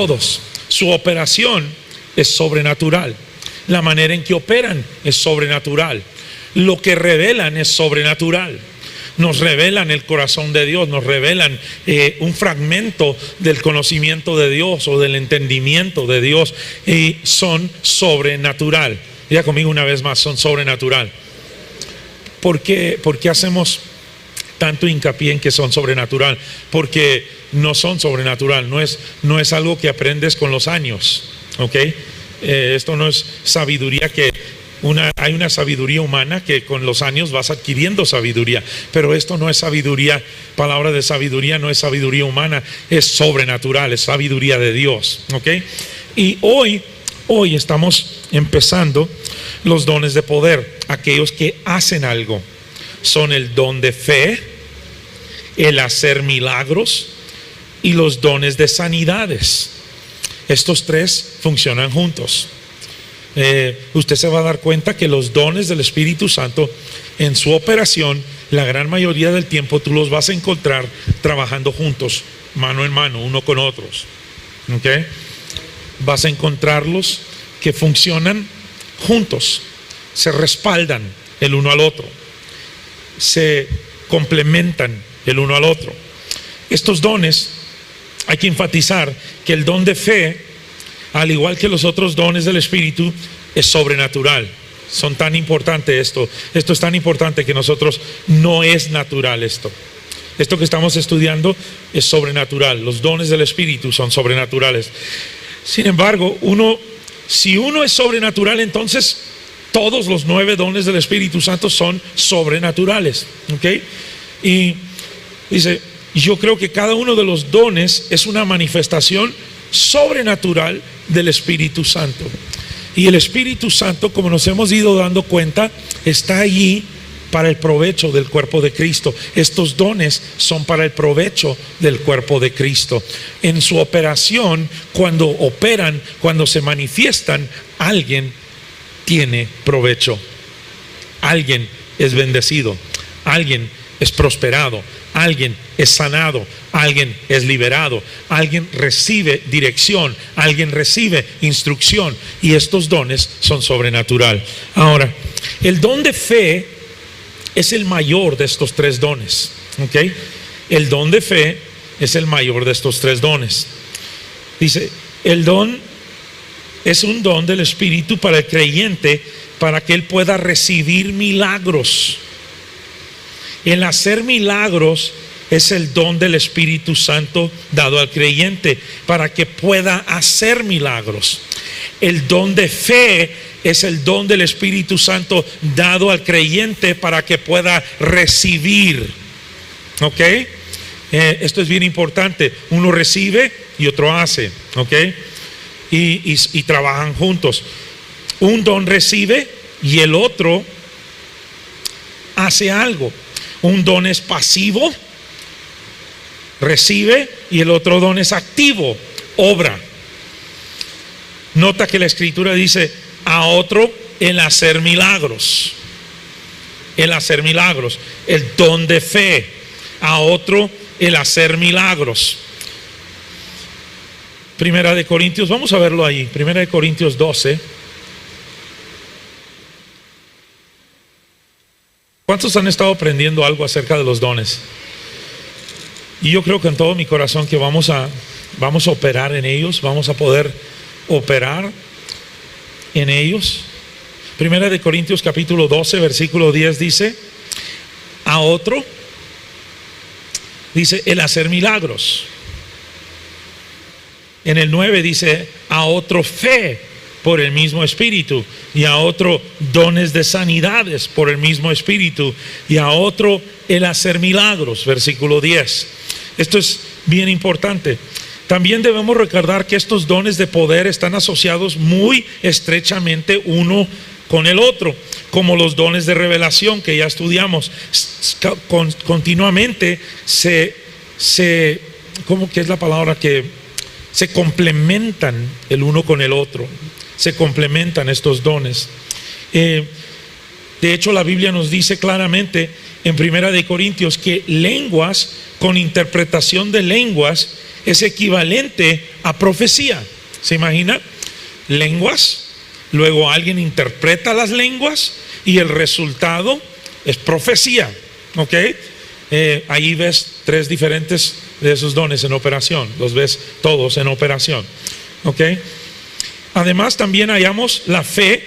todos. Su operación es sobrenatural. La manera en que operan es sobrenatural. Lo que revelan es sobrenatural. Nos revelan el corazón de Dios, nos revelan un fragmento del conocimiento de Dios o del entendimiento de Dios, y son sobrenatural. Diga conmigo una vez más, son sobrenatural. ¿Por qué hacemos tanto hincapié en que son sobrenatural? Porque no son sobrenatural, no es algo que aprendes con los años, ¿ok? Esto no es sabiduría hay una sabiduría humana que con los años vas adquiriendo sabiduría, pero esto no es sabiduría, palabra de sabiduría no es sabiduría humana, es sobrenatural, es sabiduría de Dios, ¿ok? Y hoy estamos empezando los dones de poder, aquellos que hacen algo. Son el don de fe, el hacer milagros y los dones de sanidades. Estos tres funcionan juntos. Usted se va a dar cuenta que los dones del Espíritu Santo en su operación, la gran mayoría del tiempo tú los vas a encontrar trabajando juntos, mano en mano, uno con otros, ¿okay? Vas a encontrarlos que funcionan juntos, se respaldan el uno al otro, se complementan el uno al otro. Estos dones, hay que enfatizar que el don de fe, al igual que los otros dones del Espíritu, es sobrenatural. Son tan importantes esto es tan importante que nosotros no es natural esto que estamos estudiando es sobrenatural. Los dones del Espíritu son sobrenaturales. Sin embargo, si uno es sobrenatural, entonces todos los 9 dones del Espíritu Santo son sobrenaturales, ¿ok? Y dice, yo creo que cada uno de los dones es una manifestación sobrenatural del Espíritu Santo. Y el Espíritu Santo, como nos hemos ido dando cuenta, está allí para el provecho del cuerpo de Cristo. Estos dones son para el provecho del cuerpo de Cristo. En su operación, cuando operan, cuando se manifiestan, alguien tiene provecho. Alguien es bendecido. Alguien es prosperado. Alguien es sanado, alguien es liberado, alguien recibe dirección, alguien recibe instrucción, y estos dones son sobrenatural. Ahora, el don de fe es el mayor de estos 3 dones, ¿ok? El don de fe es el mayor de estos 3 dones. Dice, el don es un don del Espíritu para el creyente, para que él pueda recibir milagros. El hacer milagros es el don del Espíritu Santo dado al creyente para que pueda hacer milagros. El don de fe es el don del Espíritu Santo dado al creyente para que pueda recibir. ¿Ok? Esto es bien importante. Uno recibe y otro hace. ¿Ok? Y trabajan juntos. Un don recibe y el otro hace algo. Un don es pasivo, recibe, y el otro don es activo, obra. Nota que la Escritura dice, a otro el hacer milagros. El hacer milagros. El don de fe. A otro el hacer milagros. Primera de Corintios, vamos a verlo ahí. Primera de Corintios 12. ¿Cuántos han estado aprendiendo algo acerca de los dones? Y yo creo que en todo mi corazón que vamos a operar en ellos, vamos a poder operar en ellos. Primera de Corintios capítulo 12, versículo 10 dice, a otro, dice, el hacer milagros. En el 9 dice, a otro fe por el mismo Espíritu, y a otro dones de sanidades por el mismo Espíritu, y a otro el hacer milagros, versículo 10. Esto es bien importante. También debemos recordar que estos dones de poder están asociados muy estrechamente uno con el otro, como los dones de revelación que ya estudiamos. Continuamente ¿cómo que es la palabra? Que se complementan el uno con el otro. Se complementan estos dones. De hecho, la Biblia nos dice claramente en Primera de Corintios que lenguas con interpretación de lenguas es equivalente a profecía. ¿Se imagina? Lenguas, luego alguien interpreta las lenguas y el resultado es profecía. ¿Ok? Ahí ves 3 diferentes de esos dones en operación. Los ves todos en operación. ¿Ok? Además también hallamos la fe.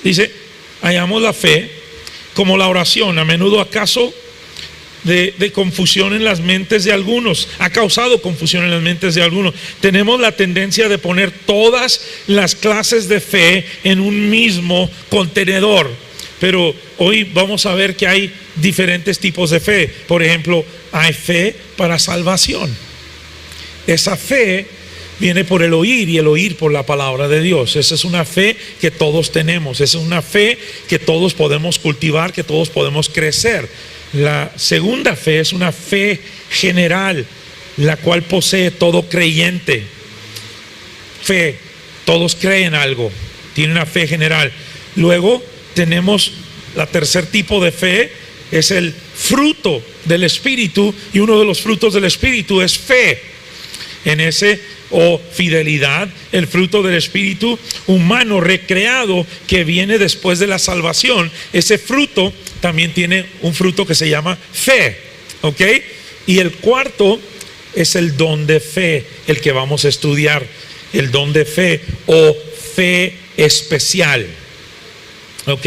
Dice, hallamos la fe como la oración. A menudo acaso de confusión en las mentes de algunos, ha causado confusión en las mentes de algunos. Tenemos la tendencia de poner todas las clases de fe en un mismo contenedor, pero hoy vamos a ver que hay diferentes tipos de fe. Por ejemplo, hay fe para salvación. Esa fe viene por el oír y el oír por la palabra de Dios. Esa es una fe que todos tenemos, esa es una fe que todos podemos cultivar, que todos podemos crecer. La segunda fe es una fe general, la cual posee todo creyente. Fe, todos creen algo, tiene una fe general. Luego tenemos la tercer tipo de fe, es el fruto del Espíritu, y uno de los frutos del Espíritu es fe. En ese fidelidad, el fruto del Espíritu humano recreado que viene después de la salvación. Ese fruto también tiene un fruto que se llama fe. ¿Ok? Y el cuarto es el don de fe, el que vamos a estudiar. El don de fe o fe especial. ¿Ok?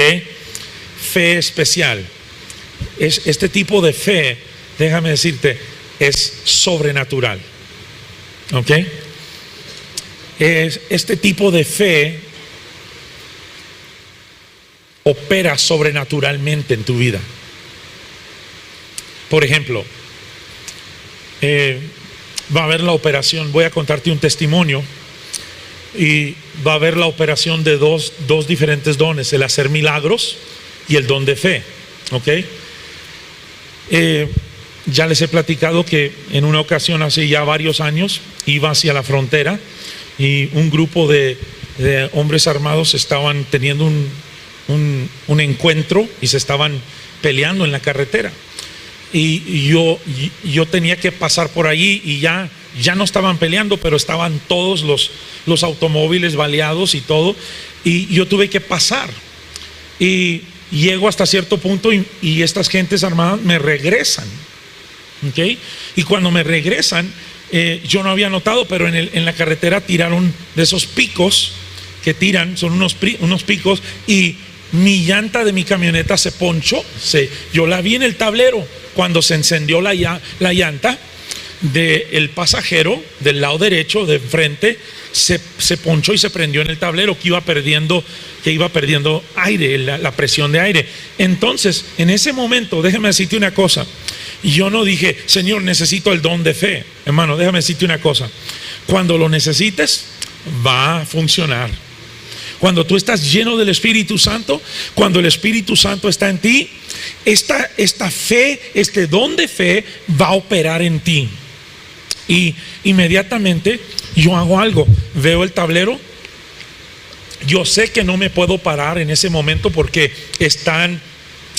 Fe especial. Este tipo de fe, déjame decirte, es sobrenatural. ¿Ok? Este tipo de fe opera sobrenaturalmente en tu vida. Por ejemplo, va a haber la operación, voy a contarte un testimonio, y va a haber la operación de dos diferentes dones, el hacer milagros y el don de fe. ¿Ok? Ya les he platicado que en una ocasión hace ya varios años iba hacia la frontera y un grupo de hombres armados estaban teniendo un encuentro y se estaban peleando en la carretera. Y yo tenía que pasar por allí y ya no estaban peleando, pero estaban todos los automóviles baleados y todo. Y yo tuve que pasar. Y llego hasta cierto punto y estas gentes armadas me regresan. ¿Okay? Y cuando me regresan, yo no había notado, pero en la carretera tiraron de esos picos que tiran, son unos picos, y mi llanta de mi camioneta se ponchó. Yo la vi en el tablero cuando se encendió la llanta del pasajero del lado derecho de frente, se ponchó y se prendió en el tablero, que iba perdiendo aire, la presión de aire. Entonces, en ese momento, déjame decirte una cosa. Yo no dije, Señor, necesito el don de fe. Hermano, déjame decirte una cosa. Cuando lo necesites, va a funcionar. Cuando tú estás lleno del Espíritu Santo, cuando el Espíritu Santo está en ti, esta fe, este don de fe va a operar en ti. Y inmediatamente yo hago algo. Veo el tablero. Yo sé que no me puedo parar en ese momento porque están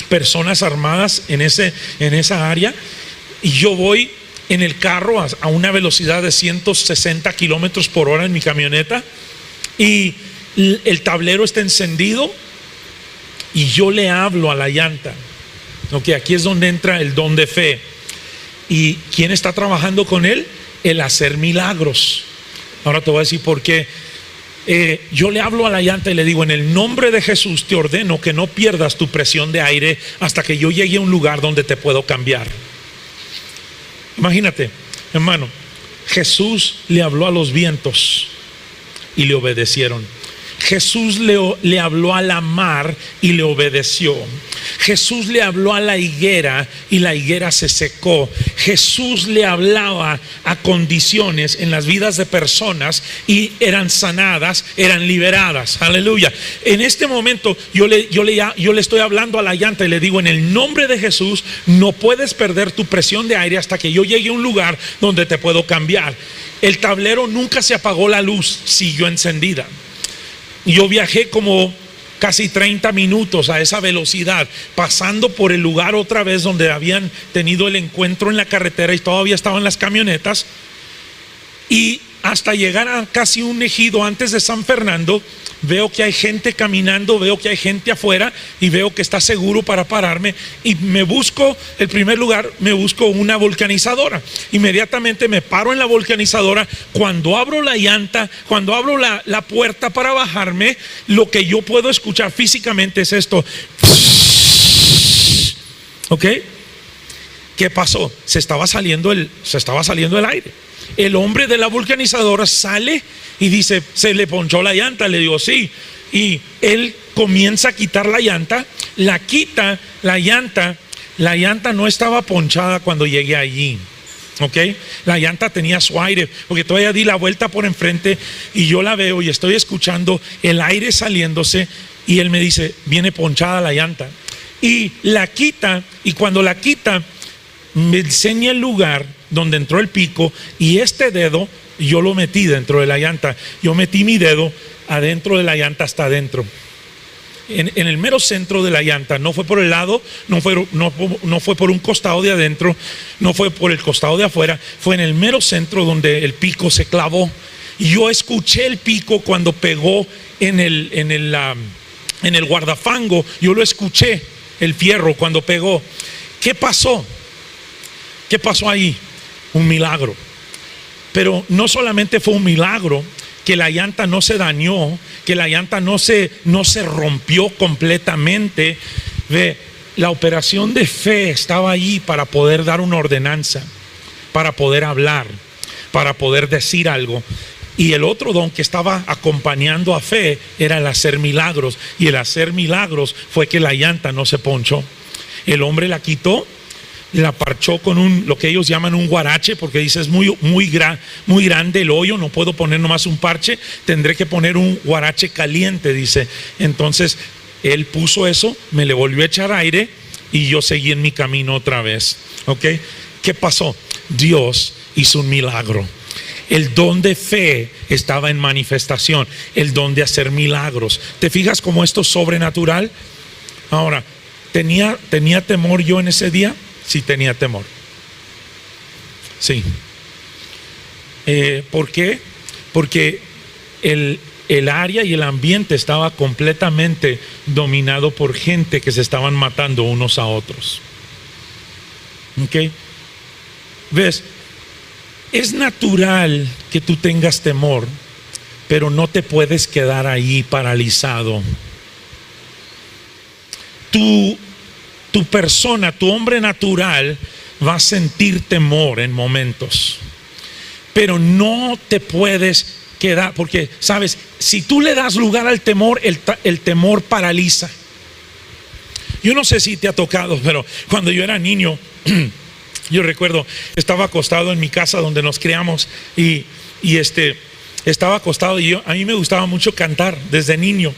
personas armadas en esa área, y yo voy en el carro a una velocidad de 160 kilómetros por hora en mi camioneta, y el tablero está encendido y yo le hablo a la llanta. Ok, aquí es donde entra el don de fe. ¿Y quién está trabajando con él? El hacer milagros. Ahora te voy a decir por qué. Yo le hablo a la llanta y le digo, en el nombre de Jesús te ordeno que no pierdas tu presión de aire hasta que yo llegue a un lugar donde te puedo cambiar. Imagínate, hermano, Jesús le habló a los vientos y le obedecieron. Jesús le habló a la mar y le obedeció. Jesús le habló a la higuera y la higuera se secó. Jesús le hablaba a condiciones en las vidas de personas y eran sanadas, eran liberadas. Aleluya. En este momento yo le estoy hablando a la llanta y le digo, en el nombre de Jesús no puedes perder tu presión de aire hasta que yo llegue a un lugar donde te puedo cambiar. El tablero nunca se apagó, la luz siguió encendida. Yo viajé como casi 30 minutos a esa velocidad, pasando por el lugar otra vez donde habían tenido el encuentro en la carretera y todavía estaban las camionetas, y hasta llegar a casi un ejido antes de San Fernando. Veo que hay gente caminando, veo que hay gente afuera y veo que está seguro para pararme, y me busco, el primer lugar, me busco una vulcanizadora. Inmediatamente me paro en la vulcanizadora. Cuando abro la llanta, cuando abro la puerta para bajarme, lo que yo puedo escuchar físicamente es esto. ¿Ok? ¿Qué pasó? Se estaba saliendo el aire. El hombre de la vulcanizadora sale y dice, se le ponchó la llanta. Le digo, sí. Y él comienza a quitar la llanta, la quita, la llanta no estaba ponchada cuando llegué allí. ¿Ok? La llanta tenía su aire, porque todavía di la vuelta por enfrente y yo la veo y estoy escuchando el aire saliéndose, y él me dice, viene ponchada la llanta. Y la quita, y cuando la quita, me enseña el lugar donde entró el pico, y este dedo yo lo metí dentro de la llanta. Yo metí mi dedo adentro de la llanta, hasta adentro, en el mero centro de la llanta. No fue por el lado, no fue por un costado de adentro, no fue por el costado de afuera, fue en el mero centro donde el pico se clavó. Y yo escuché el pico cuando pegó en el guardafango. Yo lo escuché, el fierro cuando pegó. ¿Qué pasó? ¿Qué pasó ahí? Un milagro. Pero no solamente fue un milagro que la llanta no se dañó, que la llanta no se rompió completamente. Ve, la operación de fe estaba ahí para poder dar una ordenanza, para poder hablar, para poder decir algo. Y el otro don que estaba acompañando a fe era el hacer milagros. Y el hacer milagros fue que la llanta no se ponchó. El hombre la quitó, la parchó con lo que ellos llaman un guarache, porque dice, es muy grande el hoyo, no puedo poner nomás un parche, tendré que poner un guarache caliente, dice. Entonces él puso eso, me le volvió a echar aire y yo seguí en mi camino otra vez. ¿Ok? ¿Qué pasó? Dios hizo un milagro. El don de fe estaba en manifestación, el don de hacer milagros. ¿Te fijas cómo esto es sobrenatural? Ahora, ¿tenía temor yo en ese día? Sí, tenía temor. Sí. ¿Por qué? Porque el área y el ambiente estaba completamente dominado por gente que se estaban matando unos a otros. ¿Ok? ¿Ves? Es natural que tú tengas temor, pero no te puedes quedar ahí paralizado. Tu persona, tu hombre natural va a sentir temor en momentos, pero no te puedes quedar, porque sabes, si tú le das lugar al temor, el temor paraliza. Yo no sé si te ha tocado, pero cuando yo era niño, yo recuerdo, estaba acostado en mi casa donde nos criamos, y estaba acostado, y a mí me gustaba mucho cantar desde niño,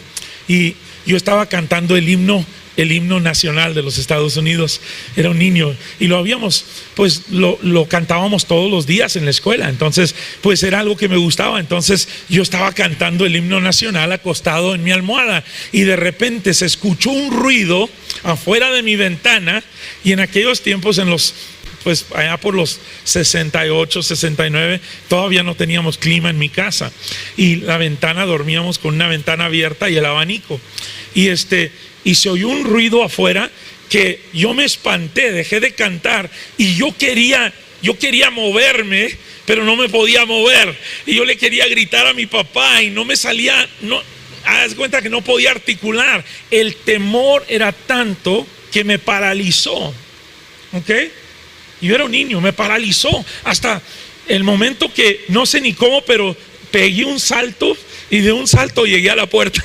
y yo estaba cantando el himno nacional de los Estados Unidos. Era un niño y lo cantábamos todos los días en la escuela. Entonces pues era algo que me gustaba. Entonces yo estaba cantando el himno nacional acostado en mi almohada, y de repente se escuchó un ruido afuera de mi ventana. Y en aquellos tiempos, pues allá por los 68, 69, todavía no teníamos clima en mi casa, y la ventana, dormíamos con una ventana abierta y el abanico, y se oyó un ruido afuera que yo me espanté, dejé de cantar, y yo quería moverme, pero no me podía mover, y yo le quería gritar a mi papá y no me salía, haz cuenta que no podía articular. El temor era tanto que me paralizó. ¿Ok? Yo era un niño, me paralizó hasta el momento que no sé ni cómo, pero pegué un salto, y de un salto llegué a la puerta.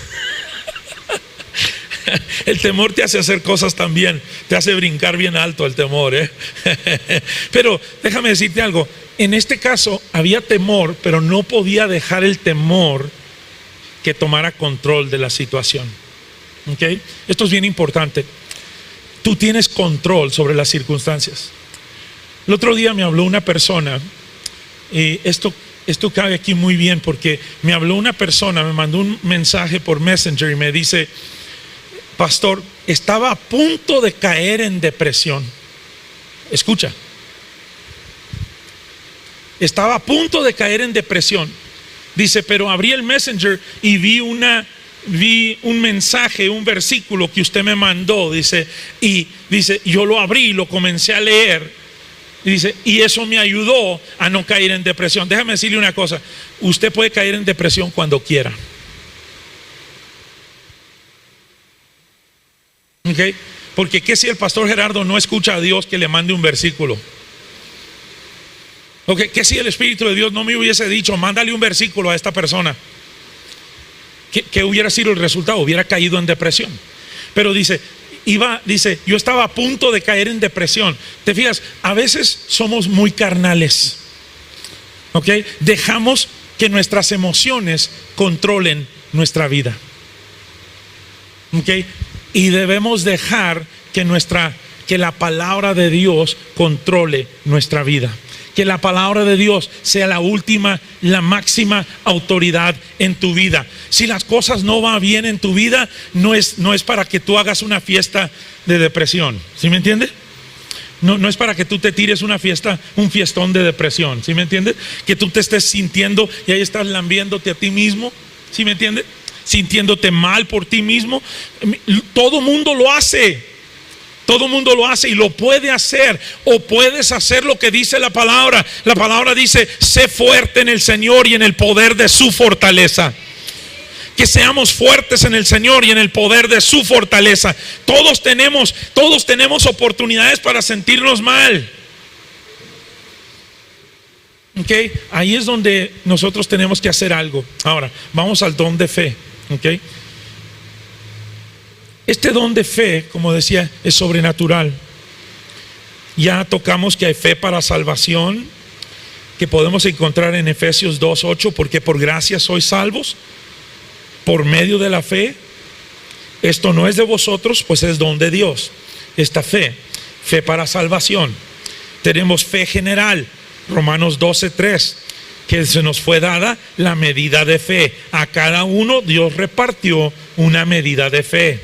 El temor te hace hacer cosas también, te hace brincar bien alto el temor, ¿eh? Pero déjame decirte algo, en este caso había temor, pero no podía dejar el temor que tomara control de la situación. ¿Ok? Esto es bien importante. Tú tienes control sobre las circunstancias. El otro día me habló una persona, y esto cabe aquí muy bien, porque me habló una persona, me mandó un mensaje por Messenger y me dice: pastor, estaba a punto de caer en depresión. Escucha. Estaba a punto de caer en depresión. Dice, pero abrí el Messenger y vi un mensaje, un versículo que usted me mandó. Dice, y dice, yo lo abrí y lo comencé a leer. Dice, y eso me ayudó a no caer en depresión. Déjame decirle una cosa, usted puede caer en depresión cuando quiera. ¿Ok? Porque ¿qué si el pastor Gerardo no escucha a Dios que le mande un versículo? ¿Ok? ¿Qué si el Espíritu de Dios no me hubiese dicho, mándale un versículo a esta persona? ¿Qué hubiera sido el resultado? Hubiera caído en depresión. Pero dice, yo estaba a punto de caer en depresión. ¿Te fijas? A veces somos muy carnales. ¿Ok? Dejamos que nuestras emociones controlen nuestra vida. ¿Ok? Y debemos dejar que la palabra de Dios controle nuestra vida. Que la palabra de Dios sea la última, la máxima autoridad en tu vida. Si las cosas no van bien en tu vida, no es para que tú hagas una fiesta de depresión. ¿Sí me entiendes? No es para que tú te tires un fiestón de depresión. ¿Sí me entiendes? Que tú te estés sintiendo y ahí estás lambiéndote a ti mismo. ¿Sí me entiendes? Sintiéndote mal por ti mismo. Todo mundo lo hace. Todo mundo lo hace y lo puede hacer. O puedes hacer lo que dice la palabra. La palabra dice, sé fuerte en el Señor y en el poder de su fortaleza. Que seamos fuertes en el Señor y en el poder de su fortaleza. Todos tenemos oportunidades para sentirnos mal. ¿Ok? Ahí es donde nosotros tenemos que hacer algo. Ahora, vamos al don de fe. ¿Ok? Este don de fe, como decía, es sobrenatural. Ya tocamos que hay fe para salvación, que podemos encontrar en Efesios 2:8, porque por gracia sois salvos, por medio de la fe. Esto no es de vosotros, pues es don de Dios. Esta fe para salvación. Tenemos fe general, Romanos 12:3, que se nos fue dada la medida de fe. A cada uno Dios repartió una medida de fe.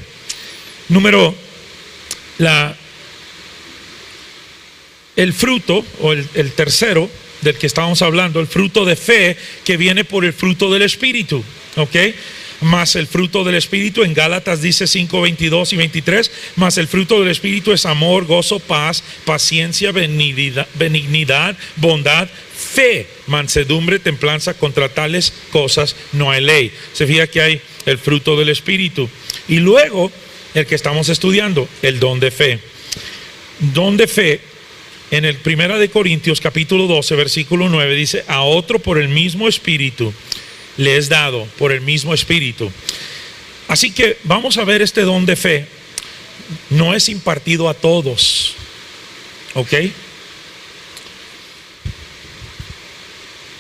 El fruto, o el tercero del que estábamos hablando, el fruto de fe que viene por el fruto del Espíritu, ¿ok? Más el fruto del Espíritu, en Gálatas dice 5:22 y 23, más el fruto del Espíritu es amor, gozo, paz, paciencia, benignidad, bondad, fe, mansedumbre, templanza. Contra tales cosas no hay ley. Se fija que hay el fruto del Espíritu. Y luego el que estamos estudiando, el don de fe. Don de fe, en el 1 de Corintios capítulo 12 versículo 9 dice, a otro por el mismo Espíritu le es dado, por el mismo Espíritu. Así que vamos a ver este don de fe. No es impartido a todos, ¿ok?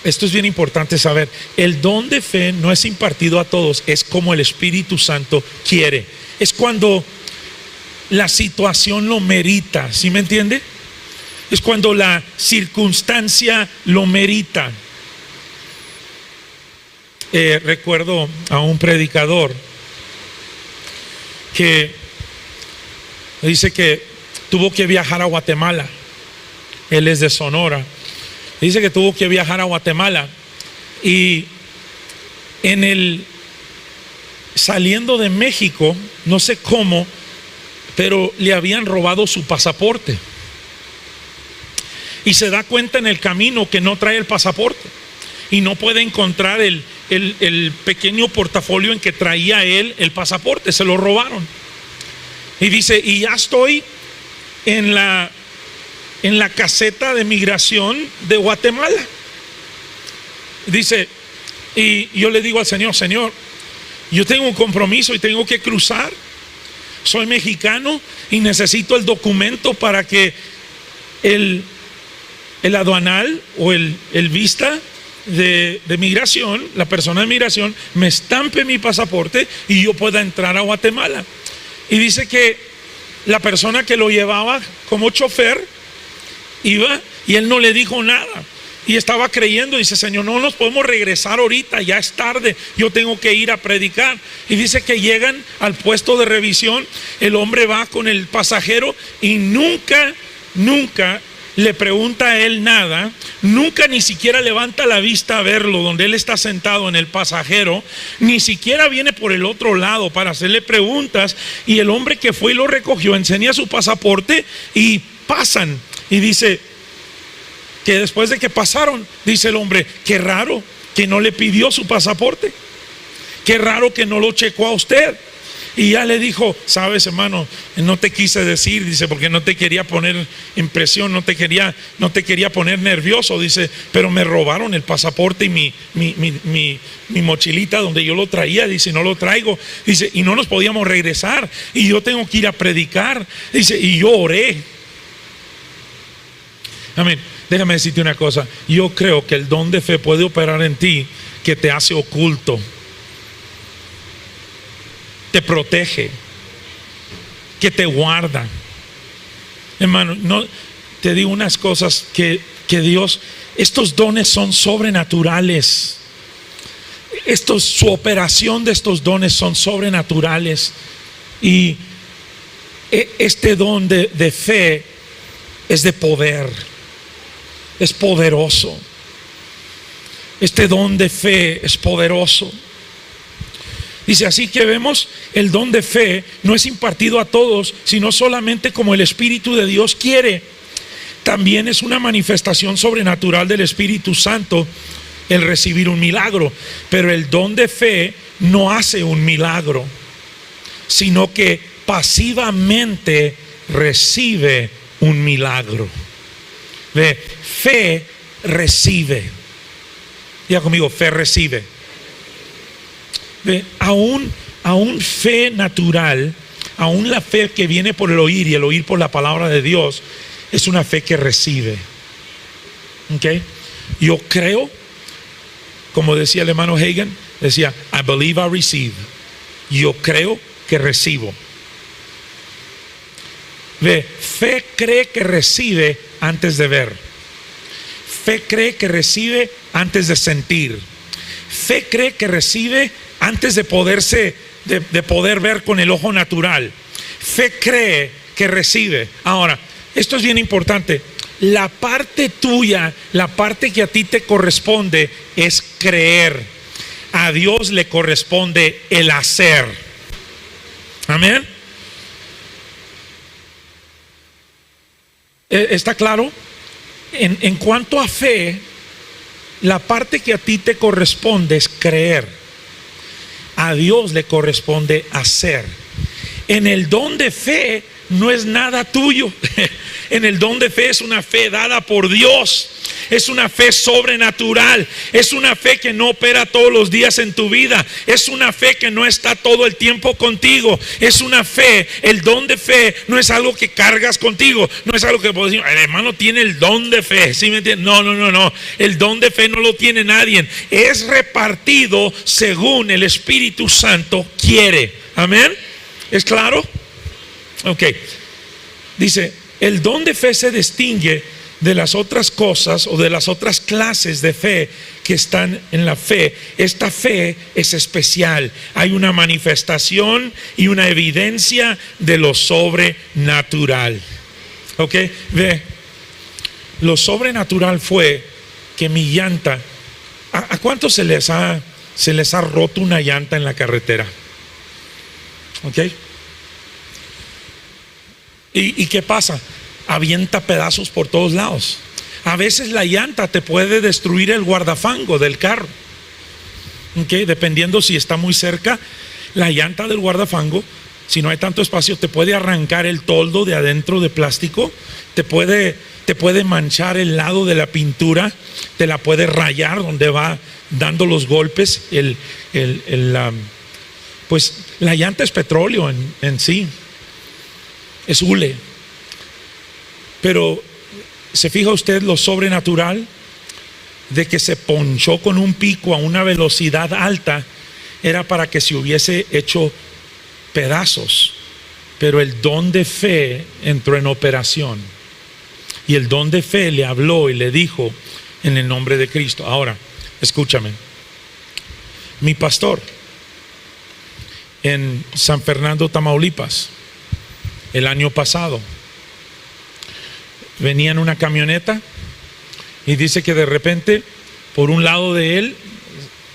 Esto es bien importante saber. El don de fe no es impartido a todos, es como el Espíritu Santo quiere. Es cuando la situación lo merita, ¿sí me entiende? Es cuando la circunstancia lo merita. Recuerdo a un predicador que dice que tuvo que viajar a Guatemala. Él es de Sonora. Dice que tuvo que viajar a Guatemala y saliendo de México, no sé cómo, pero le habían robado su pasaporte. Y se da cuenta en el camino que no trae el pasaporte y no puede encontrar el pequeño portafolio en que traía él el pasaporte. Se lo robaron. Y dice, y ya estoy en la caseta de migración de Guatemala. Dice, y yo le digo al Señor, yo tengo un compromiso y tengo que cruzar. Soy mexicano y necesito el documento para que el aduanal o el vista de migración, la persona de migración, me estampe mi pasaporte y yo pueda entrar a Guatemala. Y dice que la persona que lo llevaba como chofer iba y él no le dijo nada. y estaba creyendo. Dice: Señor, no nos podemos regresar ahorita, ya es tarde, yo tengo que ir a predicar. Y dice que llegan al puesto de revisión, el hombre va con el pasajero y nunca le pregunta a él nada, nunca ni siquiera levanta la vista a verlo donde él está sentado en el pasajero, ni siquiera viene por el otro lado para hacerle preguntas. Y el hombre que fue y lo recogió enseña su pasaporte y pasan. Y dice que después de que pasaron, dice el hombre: qué raro que no le pidió su pasaporte, qué raro que no lo checó a usted. Y ya le dijo: sabes, hermano, no te quise decir, dice, porque no te quería poner impresión, no te quería poner nervioso, dice, pero me robaron el pasaporte y mi mochilita donde yo lo traía, dice, no lo traigo, dice, y no nos podíamos regresar, y yo tengo que ir a predicar, dice, y yo oré. Amén. Déjame decirte una cosa, yo creo que el don de fe puede operar en ti, que te hace oculto, te protege, que te guarda. Hermano, no te digo unas cosas que Dios, estos dones son sobrenaturales. Su operación de estos dones son sobrenaturales. Y este don de fe es de poder, es poderoso. Este don de fe es poderoso. Dice: así que vemos, el don de fe no es impartido a todos, sino solamente como el Espíritu de Dios quiere. También es una manifestación sobrenatural del Espíritu Santo el recibir un milagro. Pero el don de fe no hace un milagro, sino que pasivamente recibe un milagro. Ve, fe recibe. Diga conmigo: fe recibe. Aún fe natural, aún la fe que viene por el oír y el oír por la palabra de Dios, es una fe que recibe. ¿Okay? Yo creo, como decía el hermano Hagin, decía: I believe I receive. Yo creo que recibo. Fe cree que recibe antes de ver. Fe cree que recibe antes de sentir. Fe cree que recibe antes de poder ver con el ojo natural. Fe cree que recibe. Ahora, esto es bien importante. La parte tuya, la parte que a ti te corresponde es creer. A Dios le corresponde el hacer. Amén. ¿Está claro? En cuanto a fe, la parte que a ti te corresponde es creer. A Dios le corresponde hacer. En el don de fe no es nada tuyo. En el don de fe es una fe dada por Dios. Es una fe sobrenatural. Es una fe que no opera todos los días en tu vida. Es una fe que no está todo el tiempo contigo. Es una fe, el don de fe no es algo que cargas contigo. No es algo que puedes decir: el hermano tiene el don de fe. ¿Sí me entiendes? No. El don de fe no lo tiene nadie. Es repartido según el Espíritu Santo quiere. Amén. ¿Es claro? Ok. Dice: el don de fe se distingue de las otras cosas o de las otras clases de fe que están en la fe. Esta fe es especial. Hay una manifestación y una evidencia de lo sobrenatural. Ok, ve. Lo sobrenatural fue que mi llanta, ¿a cuántos se les ha roto una llanta en la carretera? Ok. ¿Y qué pasa? Avienta pedazos por todos lados. A veces la llanta te puede destruir el guardafango del carro. ¿Okay? Dependiendo si está muy cerca, la llanta del guardafango, si no hay tanto espacio, te puede arrancar el toldo de adentro de plástico, te puede manchar el lado de la pintura, te la puede rayar donde va dando los golpes. Pues la llanta es petróleo en sí, es hule. Pero ¿se fija usted lo sobrenatural? De que se ponchó con un pico a una velocidad alta, era para que se hubiese hecho pedazos. Pero el don de fe entró en operación. Y el don de fe le habló y le dijo: en el nombre de Cristo. Ahora, escúchame. Mi pastor en San Fernando, Tamaulipas, el año pasado, venía en una camioneta y dice que de repente por un lado de él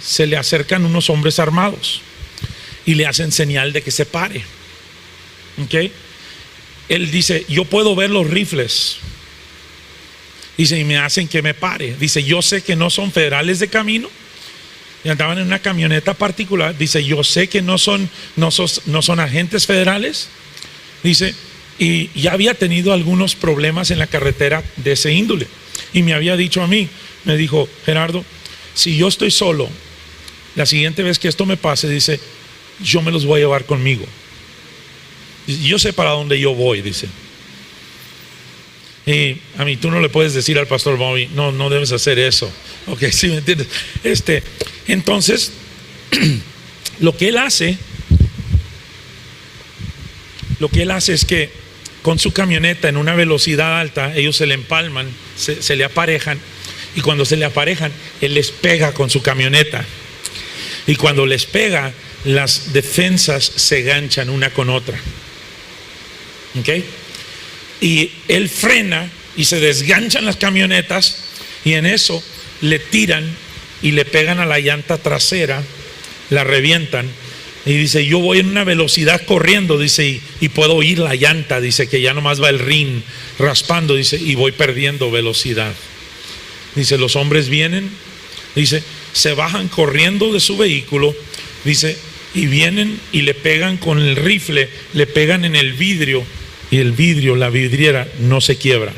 se le acercan unos hombres armados y le hacen señal de que se pare. ¿Okay? Él dice, yo puedo ver los rifles. Dice, y me hacen que me pare. Dice, yo sé que no son federales de camino. Y andaban en una camioneta particular. Dice, yo sé que no son agentes federales. Dice, y ya había tenido algunos problemas en la carretera de ese índole. Y me había dicho a mí, me dijo, Gerardo, si yo estoy solo, la siguiente vez que esto me pase, dice, yo me los voy a llevar conmigo. Yo sé para dónde yo voy, dice. Y a mí tú no le puedes decir al pastor Bobby, no debes hacer eso. Ok, ¿sí me entiendes? Entonces, lo que él hace es que con su camioneta en una velocidad alta, ellos se le empalman, se le aparejan, y cuando se le aparejan, él les pega con su camioneta. Y cuando les pega, las defensas se ganchan una con otra. ¿Ok? Y él frena y se desganchan las camionetas, y en eso le tiran y le pegan a la llanta trasera, la revientan. Y dice, yo voy en una velocidad corriendo, dice, y puedo oír la llanta, dice, que ya nomás va el rin raspando, dice, y voy perdiendo velocidad. Dice, los hombres vienen, dice, se bajan corriendo de su vehículo, dice, y vienen y le pegan con el rifle, le pegan en el vidrio, y el vidrio, la vidriera no se quiebra.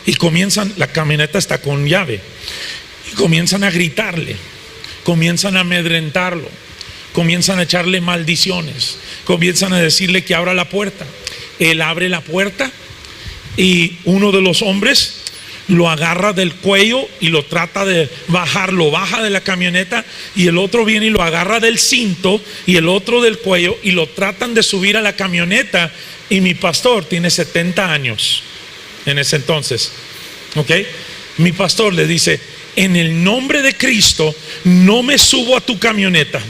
Y comienzan, la camioneta está con llave, y comienzan a gritarle, comienzan a amedrentarlo, comienzan a echarle maldiciones, comienzan a decirle que abra la puerta. Él abre la puerta y uno de los hombres lo agarra del cuello y lo trata de bajar, lo baja de la camioneta, y el otro viene y lo agarra del cinto y el otro del cuello y lo tratan de subir a la camioneta. Y mi pastor tiene 70 años en ese entonces, ¿ok? Mi pastor le dice, en el nombre de Cristo no me subo a tu camioneta.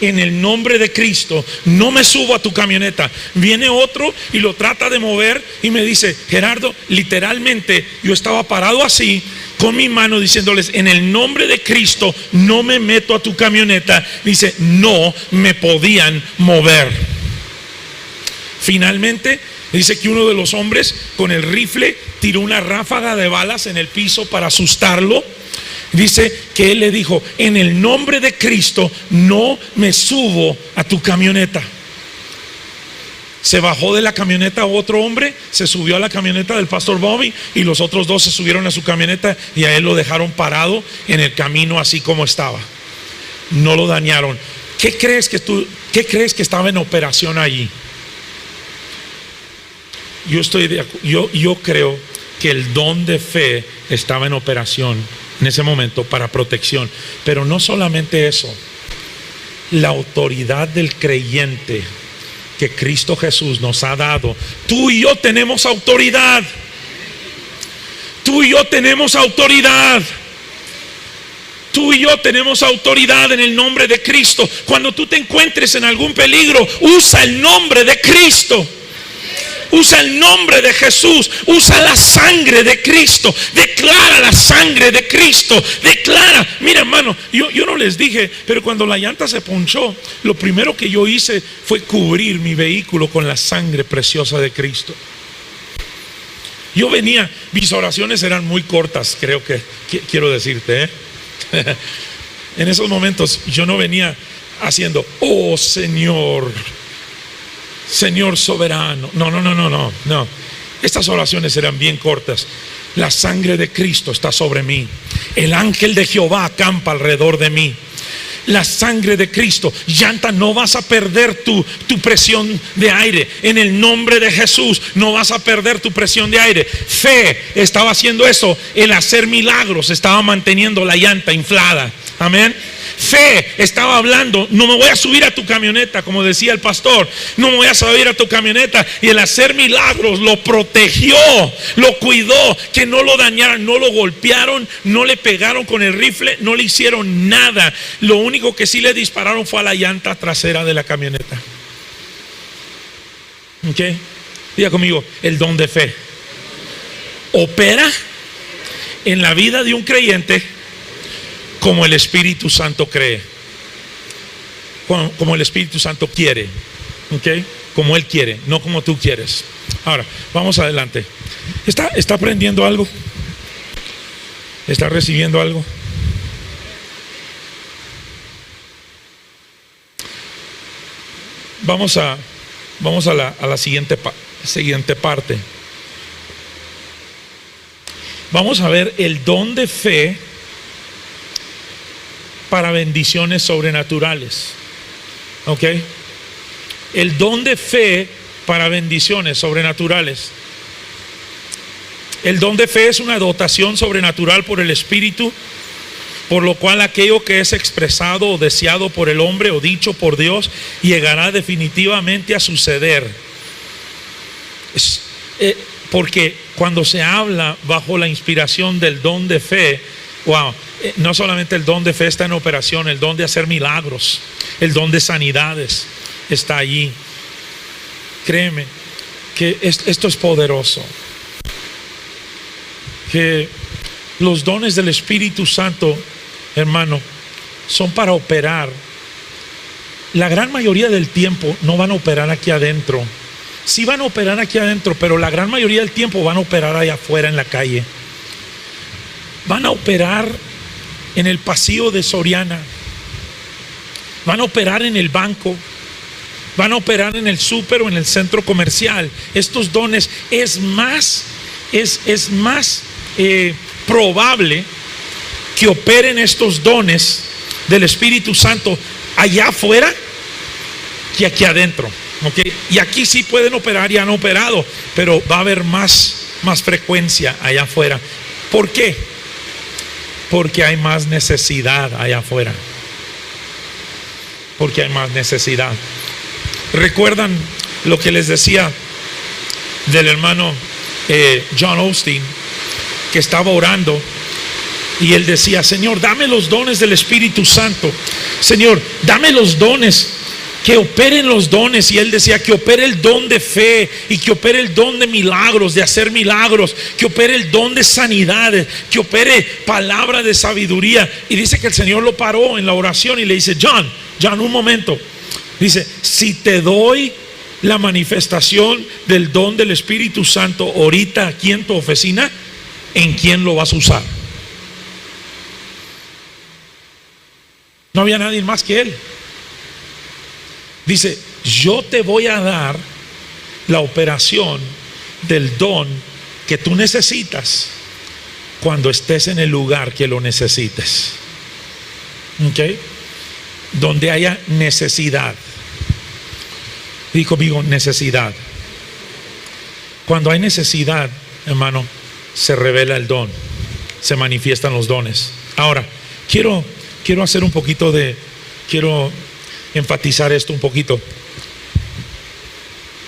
En el nombre de Cristo no me subo a tu camioneta. Viene otro y lo trata de mover y me dice, Gerardo, literalmente yo estaba parado así con mi mano diciéndoles, en el nombre de Cristo no me meto a tu camioneta. Dice, no me podían mover. Finalmente dice que uno de los hombres con el rifle tiró una ráfaga de balas en el piso para asustarlo. Dice que él le dijo, en el nombre de Cristo no me subo a tu camioneta. Se bajó de la camioneta otro hombre, se subió a la camioneta del pastor Bobby, y los otros dos se subieron a su camioneta y a él lo dejaron parado en el camino así como estaba. No lo dañaron. ¿Qué crees que estaba en operación allí? Yo creo que el don de fe estaba en operación en ese momento para protección. Pero no solamente eso, la autoridad del creyente que Cristo Jesús nos ha dado. Tú y yo tenemos autoridad. Tú y yo tenemos autoridad. Tú y yo tenemos autoridad en el nombre de Cristo. Cuando tú te encuentres en algún peligro, usa el nombre de Cristo. Usa el nombre de Jesús, usa la sangre de Cristo, declara la sangre de Cristo, declara. Mira, hermano, yo no les dije, pero cuando la llanta se ponchó, lo primero que yo hice fue cubrir mi vehículo con la sangre preciosa de Cristo. Yo venía, mis oraciones eran muy cortas, creo que quiero decirte, en esos momentos yo no venía haciendo, oh Señor, Señor soberano. No. Estas oraciones eran bien cortas. La sangre de Cristo está sobre mí. El ángel de Jehová acampa alrededor de mí. La sangre de Cristo. Llanta, no vas a perder tu presión de aire. En el nombre de Jesús no vas a perder tu presión de aire. Fe estaba haciendo eso. El hacer milagros estaba manteniendo la llanta inflada. Amén. Fe estaba hablando, no me voy a subir a tu camioneta, como decía el pastor, no me voy a subir a tu camioneta. Y el hacer milagros lo protegió, lo cuidó, que no lo dañaran, no lo golpearon, no le pegaron con el rifle, no le hicieron nada. Lo único que sí le dispararon fue a la llanta trasera de la camioneta. ¿Ok? Diga conmigo, el don de fe opera en la vida de un creyente como el Espíritu Santo cree, como el Espíritu Santo quiere, ¿okay? Como Él quiere, no como tú quieres. Ahora, vamos adelante. ¿Está aprendiendo algo? ¿Está recibiendo algo? Vamos a la siguiente parte. Vamos a ver el don de fe para bendiciones sobrenaturales. ¿Ok? El don de fe para bendiciones sobrenaturales. El don de fe es una dotación sobrenatural por el Espíritu, por lo cual aquello que es expresado o deseado por el hombre o dicho por Dios llegará definitivamente a suceder. Porque cuando se habla bajo la inspiración del don de fe, wow, no solamente el don de fe está en operación, el don de hacer milagros, el don de sanidades está allí. Créeme que esto es poderoso. Que los dones del Espíritu Santo, hermano, son para operar. La gran mayoría del tiempo no van a operar aquí adentro. Sí van a operar aquí adentro, pero la gran mayoría del tiempo van a operar allá afuera en la calle. Van a operar en el pasillo de Soriana. Van a operar en el banco. Van a operar en el súper o en el centro comercial. Estos dones es más probable que operen estos dones del Espíritu Santo allá afuera que aquí adentro. ¿Okay? Y aquí sí pueden operar y han operado, pero va a haber más frecuencia allá afuera. ¿Por qué? Porque hay más necesidad allá afuera. Porque hay más necesidad. ¿Recuerdan lo que les decía del hermano John Osteen, que estaba orando y él decía: Señor, dame los dones del Espíritu Santo. Señor, dame los dones, que operen los dones. Y él decía que opere el don de fe y que opere el don de milagros, de hacer milagros, que opere el don de sanidades, que opere palabra de sabiduría. Y dice que el Señor lo paró en la oración y le dice: John, un momento. Dice: si te doy la manifestación del don del Espíritu Santo ahorita aquí en tu oficina, ¿en quién lo vas a usar? No había nadie más que él. Dice: yo te voy a dar la operación del don que tú necesitas cuando estés en el lugar que lo necesites. ¿Ok? Donde haya necesidad. Diga conmigo, necesidad. Cuando hay necesidad, hermano, se revela el don, se manifiestan los dones. Ahora, quiero hacer un poquito quiero enfatizar esto un poquito.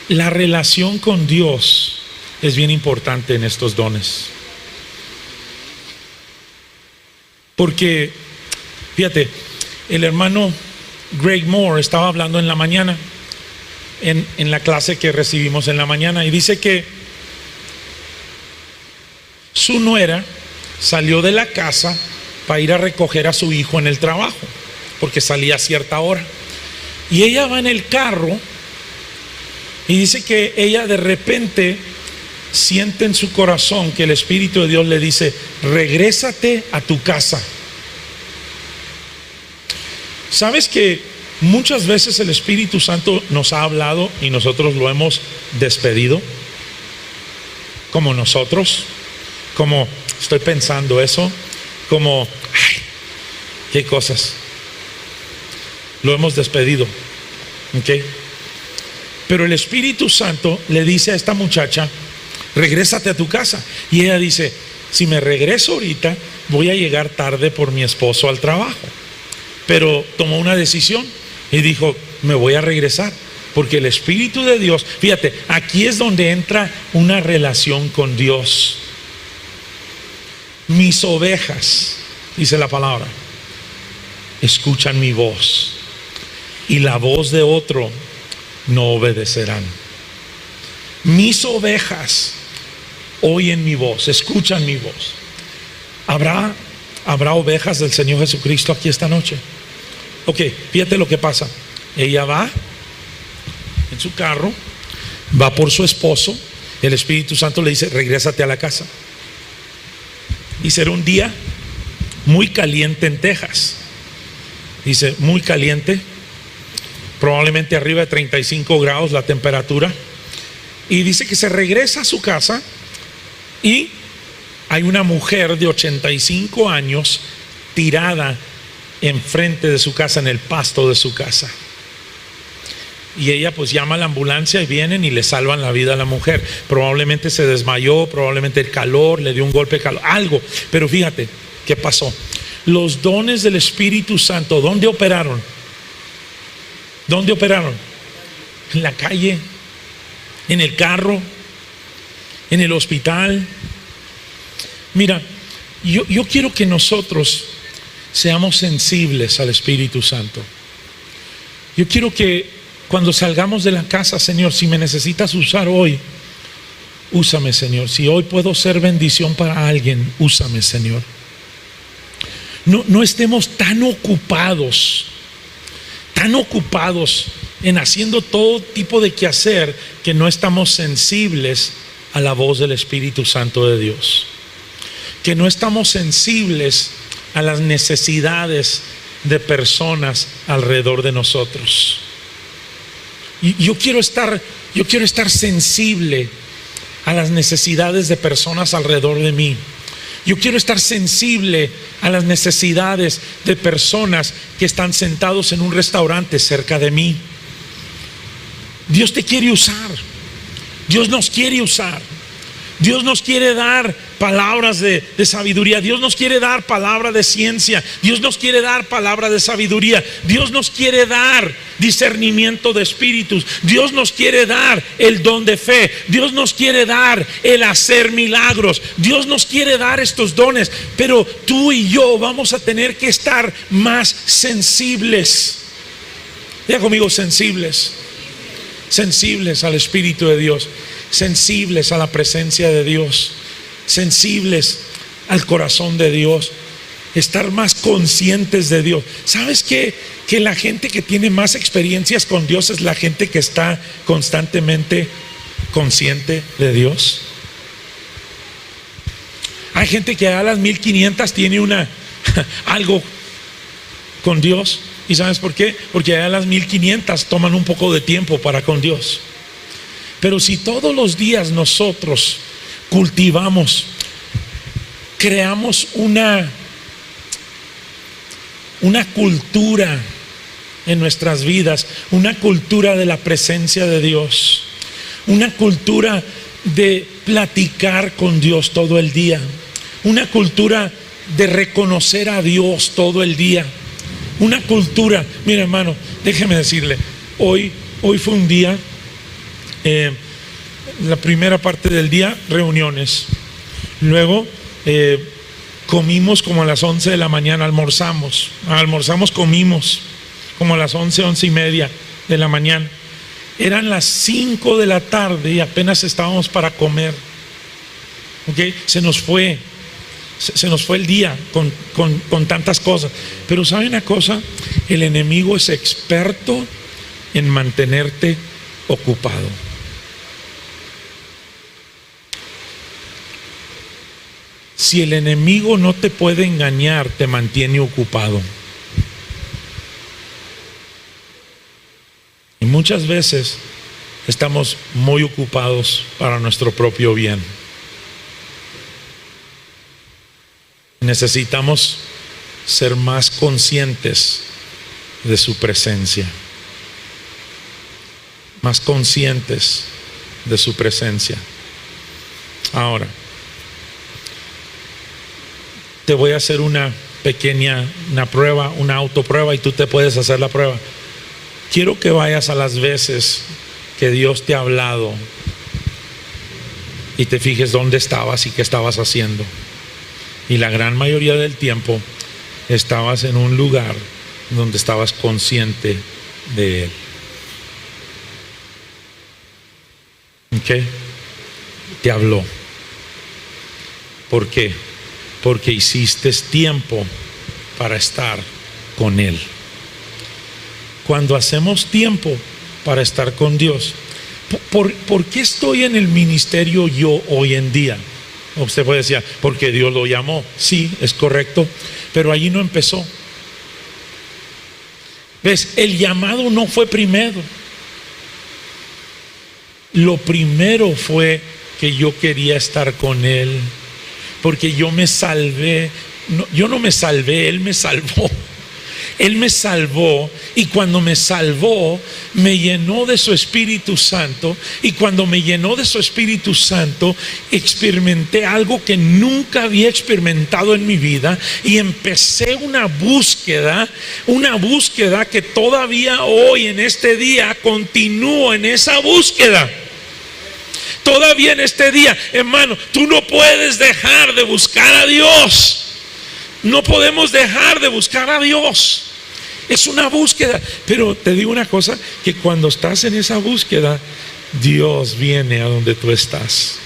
La relación con Dios es bien importante en estos dones. Porque, fíjate, el hermano Greg Moore estaba hablando en la mañana, en la clase que recibimos en la mañana, y dice que su nuera salió de la casa para ir a recoger a su hijo en el trabajo, porque salía a cierta hora. Y ella va en el carro y dice que ella de repente siente en su corazón que el Espíritu de Dios le dice: regrésate a tu casa. ¿Sabes que muchas veces el Espíritu Santo nos ha hablado y nosotros lo hemos despedido? Como nosotros, como estoy pensando eso, como ay, qué cosas. Lo hemos despedido. ¿Ok? Pero el Espíritu Santo le dice a esta muchacha: regrésate a tu casa. Y ella dice: si me regreso ahorita, voy a llegar tarde por mi esposo al trabajo. pero tomó una decisión y dijo: me voy a regresar, porque el Espíritu de Dios, fíjate, aquí es donde entra una relación con Dios. Mis ovejas, dice la palabra, escuchan mi voz, y la voz de otro no obedecerán. Mis ovejas oyen mi voz, escuchan mi voz. ¿Habrá ovejas del Señor Jesucristo aquí esta noche? Ok, fíjate lo que pasa. Ella va en su carro, va por su esposo. El Espíritu Santo le dice: regrésate a la casa. Y será un día muy caliente en Texas. Dice: muy caliente, probablemente arriba de 35 grados la temperatura. Y dice que se regresa a su casa y hay una mujer de 85 años tirada enfrente de su casa, en el pasto de su casa. Y ella pues llama a la ambulancia y vienen y le salvan la vida a la mujer. Probablemente se desmayó, probablemente el calor, le dio un golpe de calor, algo. Pero fíjate qué pasó. Los dones del Espíritu Santo, ¿dónde operaron? ¿Dónde operaron? En la calle, en el carro, en el hospital. Mira, yo quiero que nosotros seamos sensibles al Espíritu Santo. Yo quiero que cuando salgamos de la casa: Señor, si me necesitas usar hoy, úsame, Señor. Si hoy puedo ser bendición para alguien, úsame, Señor. No estemos tan ocupados en haciendo todo tipo de quehacer, que no estamos sensibles a la voz del Espíritu Santo de Dios, que no estamos sensibles a las necesidades de personas alrededor de nosotros. Y yo quiero estar sensible a las necesidades de personas alrededor de mí. Yo quiero estar sensible a las necesidades de personas que están sentados en un restaurante cerca de mí. Dios te quiere usar. Dios nos quiere usar. Dios nos quiere dar palabras de sabiduría. Dios nos quiere dar palabra de ciencia. Dios nos quiere dar palabra de sabiduría. Dios nos quiere dar discernimiento de espíritus. Dios nos quiere dar el don de fe. Dios nos quiere dar el hacer milagros. Dios nos quiere dar estos dones. Pero tú y yo vamos a tener que estar más sensibles. Diga conmigo: sensibles. Sensibles al Espíritu de Dios. Sensibles a la presencia de Dios, sensibles al corazón de Dios, estar más conscientes de Dios. ¿Sabes qué? Que la gente que tiene más experiencias con Dios es la gente que está constantemente consciente de Dios. Hay gente que a las 1500 tiene algo con Dios. ¿Y sabes por qué? Porque a las 1500 toman un poco de tiempo para con Dios. Pero si todos los días nosotros cultivamos, creamos una cultura en nuestras vidas, una cultura de la presencia de Dios, una cultura de platicar con Dios todo el día, una cultura de reconocer a Dios todo el día, una cultura. Mira, hermano, déjeme decirle, hoy fue un día. La primera parte del día, reuniones. Luego comimos como a las 11 de la mañana, almorzamos, comimos como a las 11:30 de la mañana. Eran las 5 de la tarde y apenas estábamos para comer. ¿Okay? Se nos fue el día con tantas cosas. Pero ¿sabe una cosa? El enemigo es experto en mantenerte ocupado. Si el enemigo no te puede engañar, te mantiene ocupado. Y muchas veces estamos muy ocupados para nuestro propio bien. Necesitamos ser más conscientes de su presencia. Más conscientes de su presencia. Ahora, te voy a hacer una pequeña, una prueba, una autoprueba, y tú te puedes hacer la prueba. Quiero que vayas a las veces que Dios te ha hablado y te fijes dónde estabas y qué estabas haciendo. Y la gran mayoría del tiempo estabas en un lugar donde estabas consciente de Él. ¿Ok? Te habló. ¿Por qué? Porque hiciste tiempo para estar con Él. Cuando hacemos tiempo para estar con Dios, ¿por qué estoy en el ministerio yo hoy en día? Usted puede decir, porque Dios lo llamó. Sí, es correcto, pero allí no empezó. ¿Ves? El llamado no fue primero. Lo primero fue que yo quería estar con Él, porque yo me salvé. No, yo no me salvé, Él me salvó. Él me salvó, y cuando me salvó me llenó de su Espíritu Santo, y cuando me llenó de su Espíritu Santo experimenté algo que nunca había experimentado en mi vida, y empecé una búsqueda que todavía hoy en este día continúo en esa búsqueda. Todavía en este día, hermano, tú no puedes dejar de buscar a Dios. No podemos dejar de buscar a Dios. Es una búsqueda. Pero te digo una cosa, que cuando estás en esa búsqueda, Dios viene a donde tú estás.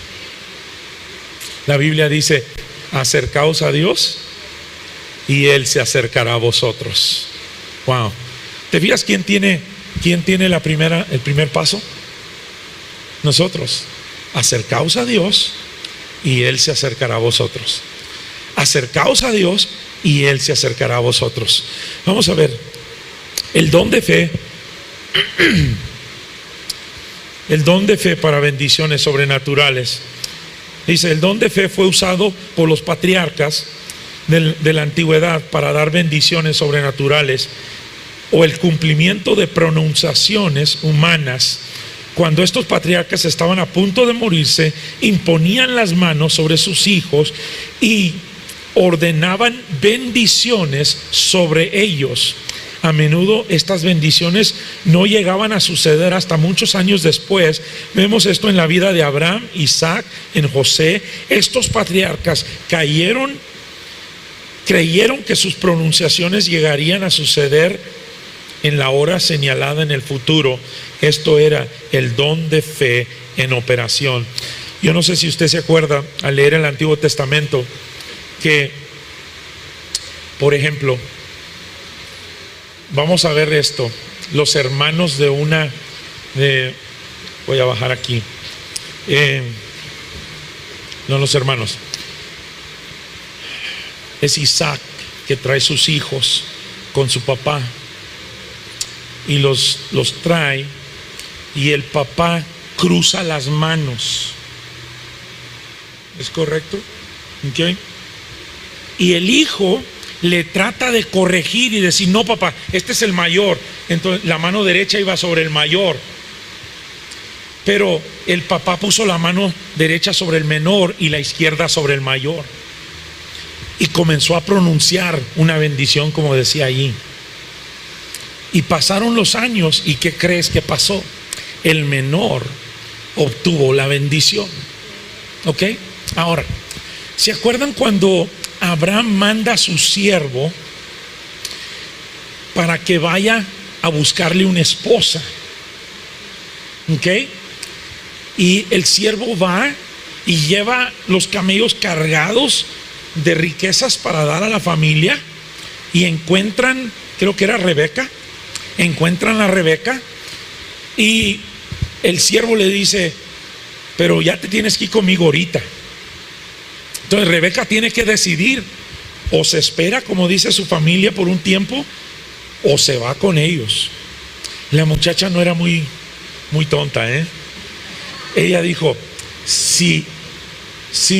La Biblia dice, acercaos a Dios y Él se acercará a vosotros. Wow. ¿Te fijas quién tiene el primer paso? Nosotros. Acercaos a Dios y Él se acercará a vosotros. Acercaos a Dios y Él se acercará a vosotros. Vamos a ver, el don de fe. El don de fe para bendiciones sobrenaturales. Dice, el don de fe fue usado por los patriarcas de la antigüedad para dar bendiciones sobrenaturales o el cumplimiento de pronunciaciones humanas. Cuando estos patriarcas estaban a punto de morirse, imponían las manos sobre sus hijos y ordenaban bendiciones sobre ellos. A menudo estas bendiciones no llegaban a suceder hasta muchos años después. Vemos esto en la vida de Abraham, Isaac, en José. Estos patriarcas creyeron que sus pronunciaciones llegarían a suceder en la hora señalada en el futuro. Esto era el don de fe en operación. Yo no sé si usted se acuerda al leer el Antiguo Testamento que, por ejemplo, vamos a ver esto, los hermanos voy a bajar aquí, no los hermanos, es Isaac que trae sus hijos con su papá y los trae, y el papá cruza las manos. ¿Es correcto? ¿Okay? Y el hijo le trata de corregir y decir, no papá, este es el mayor. Entonces la mano derecha iba sobre el mayor, pero el papá puso la mano derecha sobre el menor y la izquierda sobre el mayor, y comenzó a pronunciar una bendición, como decía allí. Y pasaron los años, ¿y qué crees que pasó? El menor obtuvo la bendición. ¿Ok? Ahora, ¿se acuerdan cuando Abraham manda a su siervo para que vaya a buscarle una esposa? ¿Ok? Y el siervo va y lleva los camellos cargados de riquezas para dar a la familia, y encuentran, creo que era Rebeca, encuentran a Rebeca, y el siervo le dice, pero ya te tienes que ir conmigo ahorita. Entonces Rebeca tiene que decidir, o se espera, como dice su familia, por un tiempo, o se va con ellos. La muchacha no era muy tonta, ¿eh? Ella dijo, si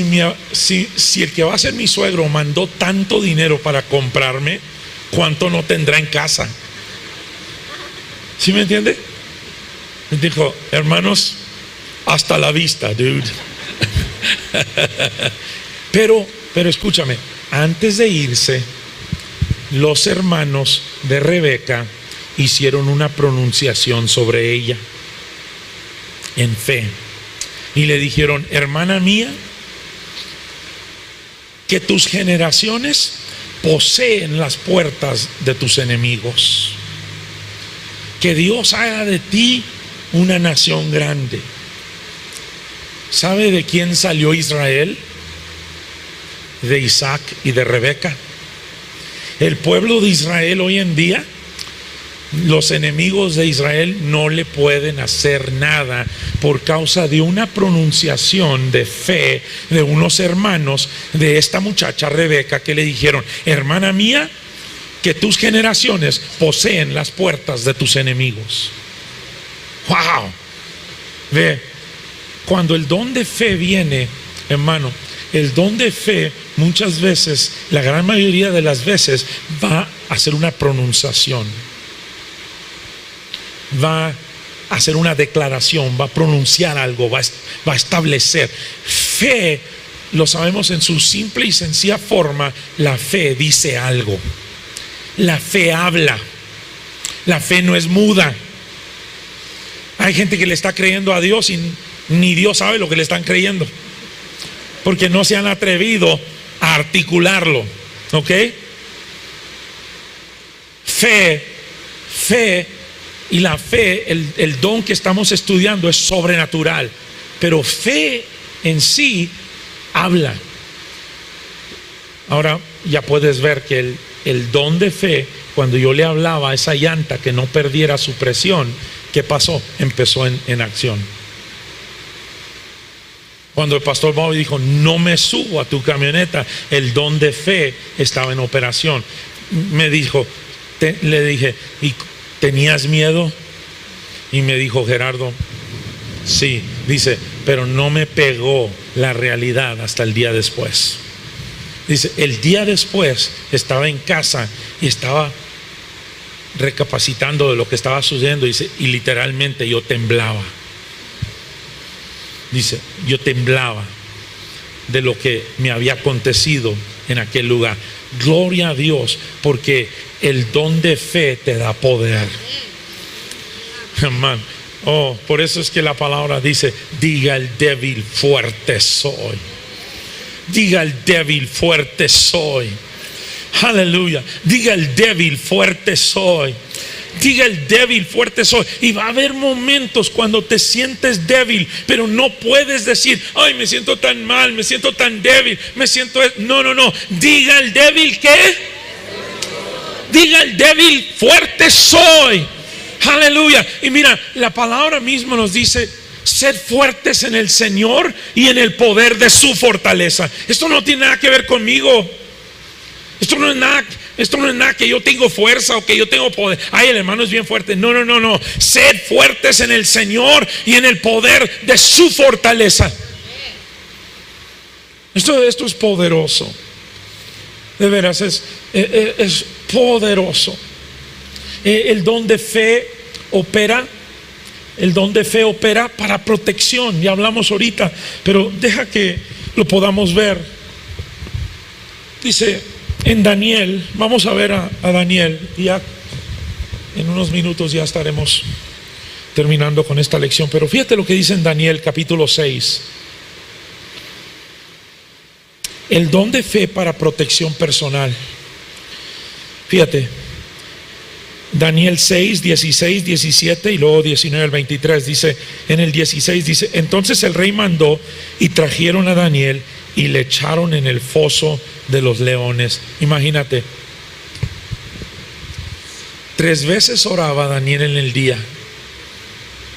el que va a ser mi suegro mandó tanto dinero para comprarme, ¿cuánto no tendrá en casa? ¿Sí me entiende? Dijo, hermanos, hasta la vista, dude. Pero escúchame, antes de irse, los hermanos de Rebeca hicieron una pronunciación sobre ella en fe y le dijeron: hermana mía, que tus generaciones poseen las puertas de tus enemigos, que Dios haga de ti una nación grande. ¿Sabe de quién salió Israel? De Isaac y de Rebeca. El pueblo de Israel hoy en día, los enemigos de Israel no le pueden hacer nada por causa de una pronunciación de fe de unos hermanos de esta muchacha Rebeca, que le dijeron: hermana mía, que tus generaciones poseen las puertas de tus enemigos. ¡Wow! Ve, cuando el don de fe viene, hermano, el don de fe muchas veces, la gran mayoría de las veces, va a hacer una pronunciación, va a hacer una declaración, va a pronunciar algo, va a establecer. Fe, lo sabemos en su simple y sencilla forma, la fe dice algo. La fe habla. La fe no es muda. Hay gente que le está creyendo a Dios y ni Dios sabe lo que le están creyendo, porque no se han atrevido a articularlo. ¿Ok? Fe. Y la fe, el don que estamos estudiando es sobrenatural, pero fe en sí habla. Ahora ya puedes ver que el don de fe, cuando yo le hablaba a esa llanta que no perdiera su presión, ¿qué pasó? Empezó en acción. Cuando el pastor Bobby dijo: no me subo a tu camioneta, el don de fe estaba en operación. Me dijo, le dije: ¿y tenías miedo? Y me dijo: Gerardo, sí. Dice: pero no me pegó la realidad hasta el día después. Dice: el día después estaba en casa y estaba recapacitando de lo que estaba sucediendo. Dice: y literalmente yo temblaba. Dice: yo temblaba de lo que me había acontecido en aquel lugar. Gloria a Dios, porque el don de fe te da poder. Hermano, por eso es que la palabra dice: diga el débil, fuerte soy. Diga el débil, fuerte soy. Aleluya. Diga el débil, fuerte soy. Diga el débil, fuerte soy. Y va a haber momentos cuando te sientes débil, pero no puedes decir: ay, me siento tan mal, me siento tan débil, me siento... No. Diga el débil, ¿qué? Diga el débil, fuerte soy. Aleluya. Y mira, la palabra misma nos dice: sed fuertes en el Señor y en el poder de su fortaleza. Esto no tiene nada que ver conmigo. Esto no es nada que yo tengo fuerza o que yo tengo poder. Ay, el hermano es bien fuerte. No. Sed fuertes en el Señor y en el poder de su fortaleza. Esto es poderoso. De veras, es poderoso. El don de fe opera. El don de fe opera para protección. Ya hablamos ahorita, pero deja que lo podamos ver. Dice en Daniel, vamos a ver a Daniel, y ya en unos minutos ya estaremos terminando con esta lección. Pero fíjate lo que dice en Daniel capítulo 6. El don de fe para protección personal. Fíjate, Daniel 6, 16, 17 y luego 19 al 23. Dice, en el 16 dice: entonces el rey mandó y trajeron a Daniel y le echaron en el foso de los leones. Imagínate, 3 veces oraba Daniel en el día.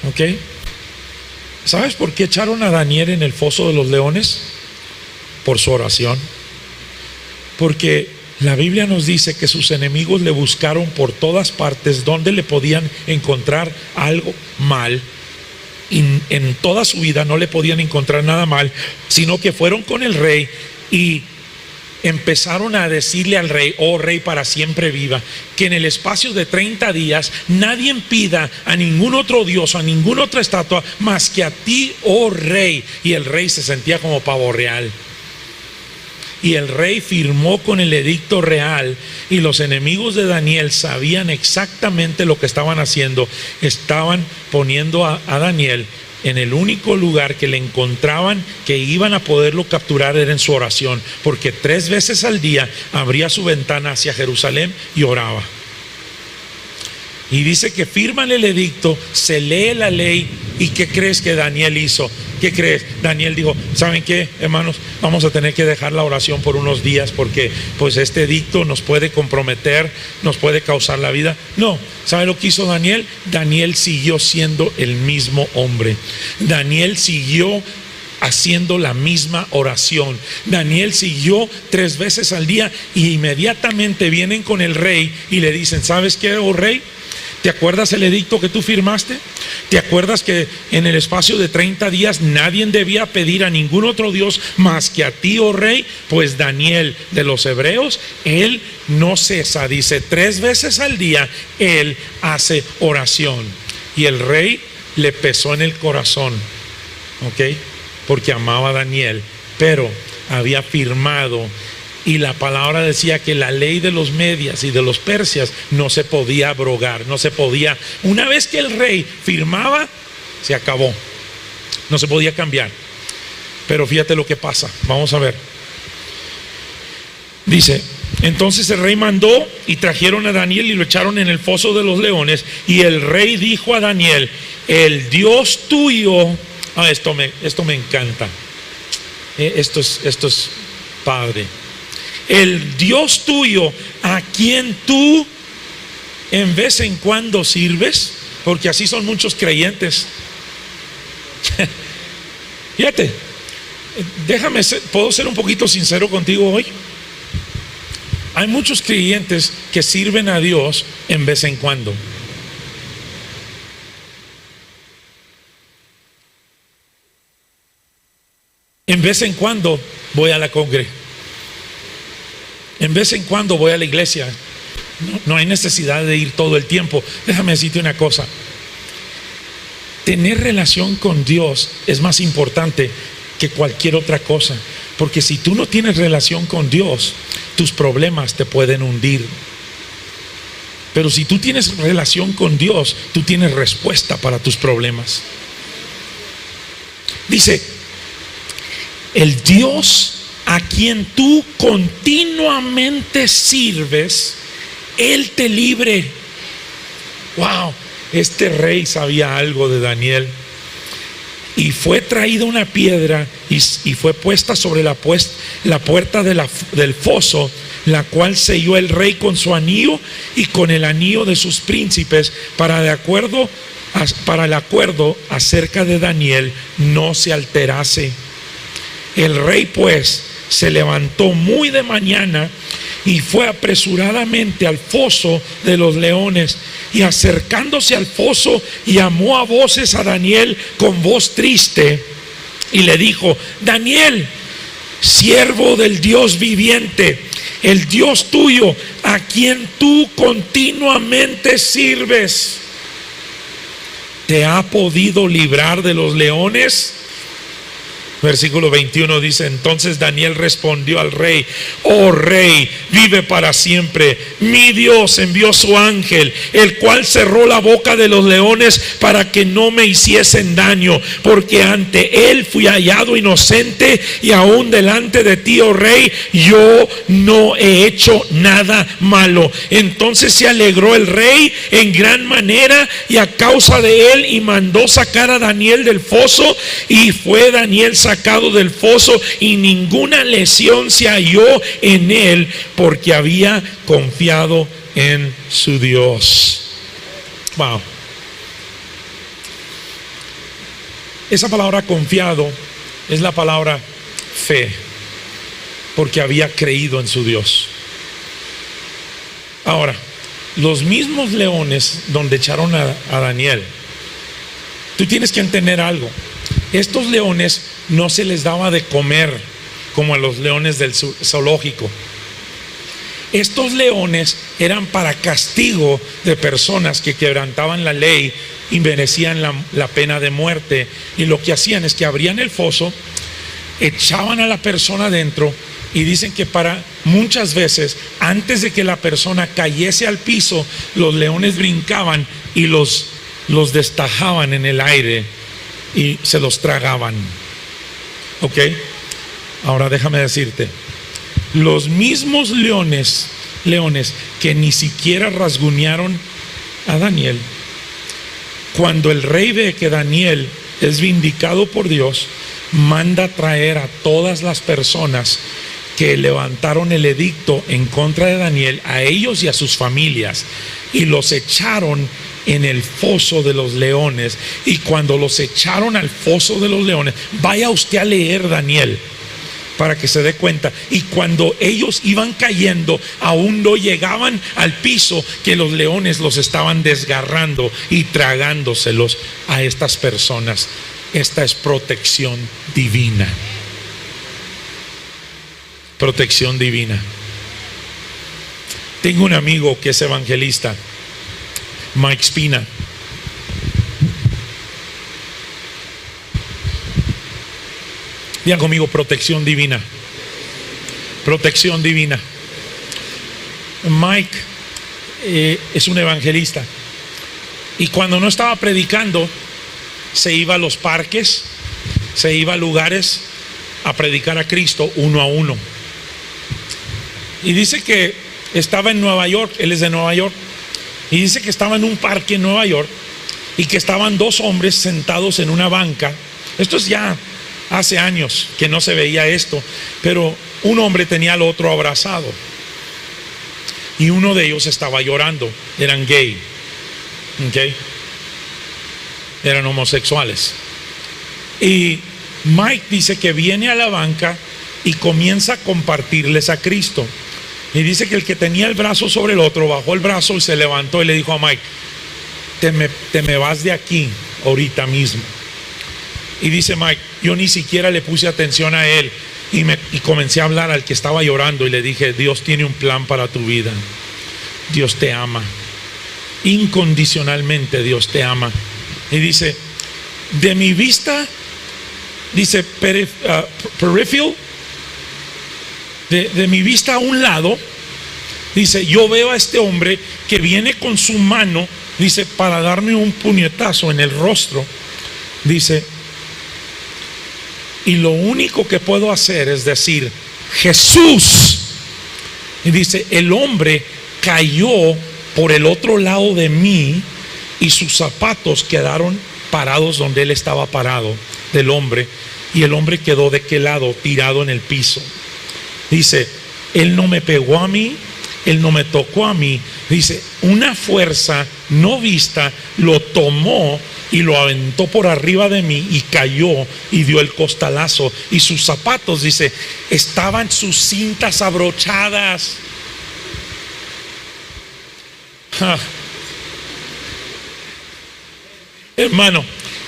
¿Ok? ¿Sabes por qué echaron a Daniel en el foso de los leones? Por su oración. Porque la Biblia nos dice que sus enemigos le buscaron por todas partes donde le podían encontrar algo mal. Y en toda su vida no le podían encontrar nada mal, sino que fueron con el rey y empezaron a decirle al rey: oh rey, para siempre viva, que en el espacio de 30 días nadie pida a ningún otro dios o a ninguna otra estatua más que a ti, oh rey. Y el rey se sentía como pavo real. Y el rey firmó con el edicto real, y los enemigos de Daniel sabían exactamente lo que estaban haciendo. Estaban poniendo a Daniel en el único lugar que le encontraban que iban a poderlo capturar era en su oración, porque 3 veces al día abría su ventana hacia Jerusalén y oraba. Y dice que firman el edicto, se lee la ley. ¿Y qué crees que Daniel hizo? ¿Qué crees? Daniel dijo: ¿saben qué, hermanos? Vamos a tener que dejar la oración por unos días, porque pues este edicto nos puede comprometer, nos puede causar la vida. No, ¿sabe lo que hizo Daniel? Daniel siguió siendo el mismo hombre. Daniel siguió haciendo la misma oración. Daniel siguió 3 veces al día, y inmediatamente vienen con el rey y le dicen: ¿sabes qué, oh rey? ¿Te acuerdas el edicto que tú firmaste? ¿Te acuerdas que en el espacio de 30 días nadie debía pedir a ningún otro Dios más que a ti, oh rey? Pues Daniel de los hebreos, él no cesa, dice, 3 veces al día él hace oración. Y el rey le pesó en el corazón, ¿ok? Porque amaba a Daniel, pero había firmado. Y la palabra decía que la ley de los medias y de los persias no se podía abrogar, no se podía. Una vez que el rey firmaba, se acabó, no se podía cambiar. Pero fíjate lo que pasa, vamos a ver. Dice: entonces el rey mandó y trajeron a Daniel y lo echaron en el foso de los leones. Y el rey dijo a Daniel: el Dios tuyo. Esto me encanta. Esto es padre. El Dios tuyo, a quien tú en vez en cuando sirves, porque así son muchos creyentes. Fíjate, ¿puedo ser un poquito sincero contigo hoy? Hay muchos creyentes que sirven a Dios en vez en cuando. En vez en cuando voy a la congre. En vez en cuando voy a la iglesia. No hay necesidad de ir todo el tiempo. Déjame decirte una cosa. Tener relación con Dios es más importante que cualquier otra cosa. Porque si tú no tienes relación con Dios, tus problemas te pueden hundir. Pero si tú tienes relación con Dios, tú tienes respuesta para tus problemas. Dice: el Dios a quien tú continuamente sirves, Él te libre. Wow, este rey sabía algo de Daniel. Y fue traída una piedra y fue puesta sobre la puerta del foso, la cual selló el rey con su anillo y con el anillo de sus príncipes, para el acuerdo acerca de Daniel no se alterase. El rey pues se levantó muy de mañana y fue apresuradamente al foso de los leones, y acercándose al foso llamó a voces a Daniel con voz triste y le dijo: Daniel, siervo del Dios viviente, el Dios tuyo, a quien tú continuamente sirves, ¿te ha podido librar de los leones? Versículo 21 dice: entonces Daniel respondió al rey: oh rey, vive para siempre. Mi Dios envió su ángel, el cual cerró la boca de los leones para que no me hiciesen daño, porque ante él fui hallado inocente, y aún delante de ti, oh rey, yo no he hecho nada malo. Entonces se alegró el rey en gran manera y a causa de él, y mandó sacar a Daniel del foso, y fue Daniel sacado del foso, y ninguna lesión se halló en él, porque había confiado en su Dios. Wow. Esa palabra confiado es la palabra fe, porque había creído en su Dios. Ahora, los mismos leones donde echaron a Daniel, tú tienes que entender algo. Estos leones no se les daba de comer como a los leones del zoológico. Estos leones eran para castigo de personas que quebrantaban la ley y merecían la pena de muerte. Y lo que hacían es que abrían el foso, echaban a la persona adentro, y dicen que para muchas veces, antes de que la persona cayese al piso, los leones brincaban y los destajaban en el aire y se los tragaban. ¿Ok? Ahora déjame decirte, los mismos leones que ni siquiera rasguñaron a Daniel, cuando el rey ve que Daniel es vindicado por Dios, manda traer a todas las personas que levantaron el edicto en contra de Daniel, a ellos y a sus familias, y los echaron en el foso de los leones. Y cuando los echaron al foso de los leones, vaya usted a leer Daniel para que se dé cuenta, y cuando ellos iban cayendo, aún no llegaban al piso, que los leones los estaban desgarrando y tragándoselos a estas personas. Esta es protección divina. Protección divina. Tengo un amigo que es evangelista, Mike Spina. Digan conmigo, protección divina. Protección divina. Mike es un evangelista, y cuando no estaba predicando, se iba a los parques, se iba a lugares a predicar a Cristo uno a uno. Y dice que estaba en Nueva York, él es de Nueva York, y dice que estaba en un parque en Nueva York, y que estaban dos hombres sentados en una banca. Esto es ya hace años que no se veía esto, pero un hombre tenía al otro abrazado, y uno de ellos estaba llorando. Eran gay, ¿okay? Eran homosexuales. Y Mike dice que viene a la banca y comienza a compartirles a Cristo. Y dice que el que tenía el brazo sobre el otro bajó el brazo y se levantó y le dijo a Mike: te me vas de aquí ahorita mismo. Y dice Mike: yo ni siquiera le puse atención a él, y comencé a hablar al que estaba llorando, y le dije: Dios tiene un plan para tu vida. Dios te ama incondicionalmente. Dios te ama. Y dice: de mi vista, dice, peripheral, de mi vista a un lado, dice, yo veo a este hombre que viene con su mano, dice, para darme un puñetazo en el rostro. Dice, y lo único que puedo hacer es decir: Jesús. Y dice, el hombre cayó por el otro lado de mí, y sus zapatos quedaron parados donde él estaba parado, del hombre, y el hombre quedó de aquel lado, tirado en el piso. Dice, él no me pegó a mí, él no me tocó a mí. Dice, una fuerza no vista lo tomó y lo aventó por arriba de mí, y cayó y dio el costalazo. Y sus zapatos, dice, estaban sus cintas abrochadas. Hermano,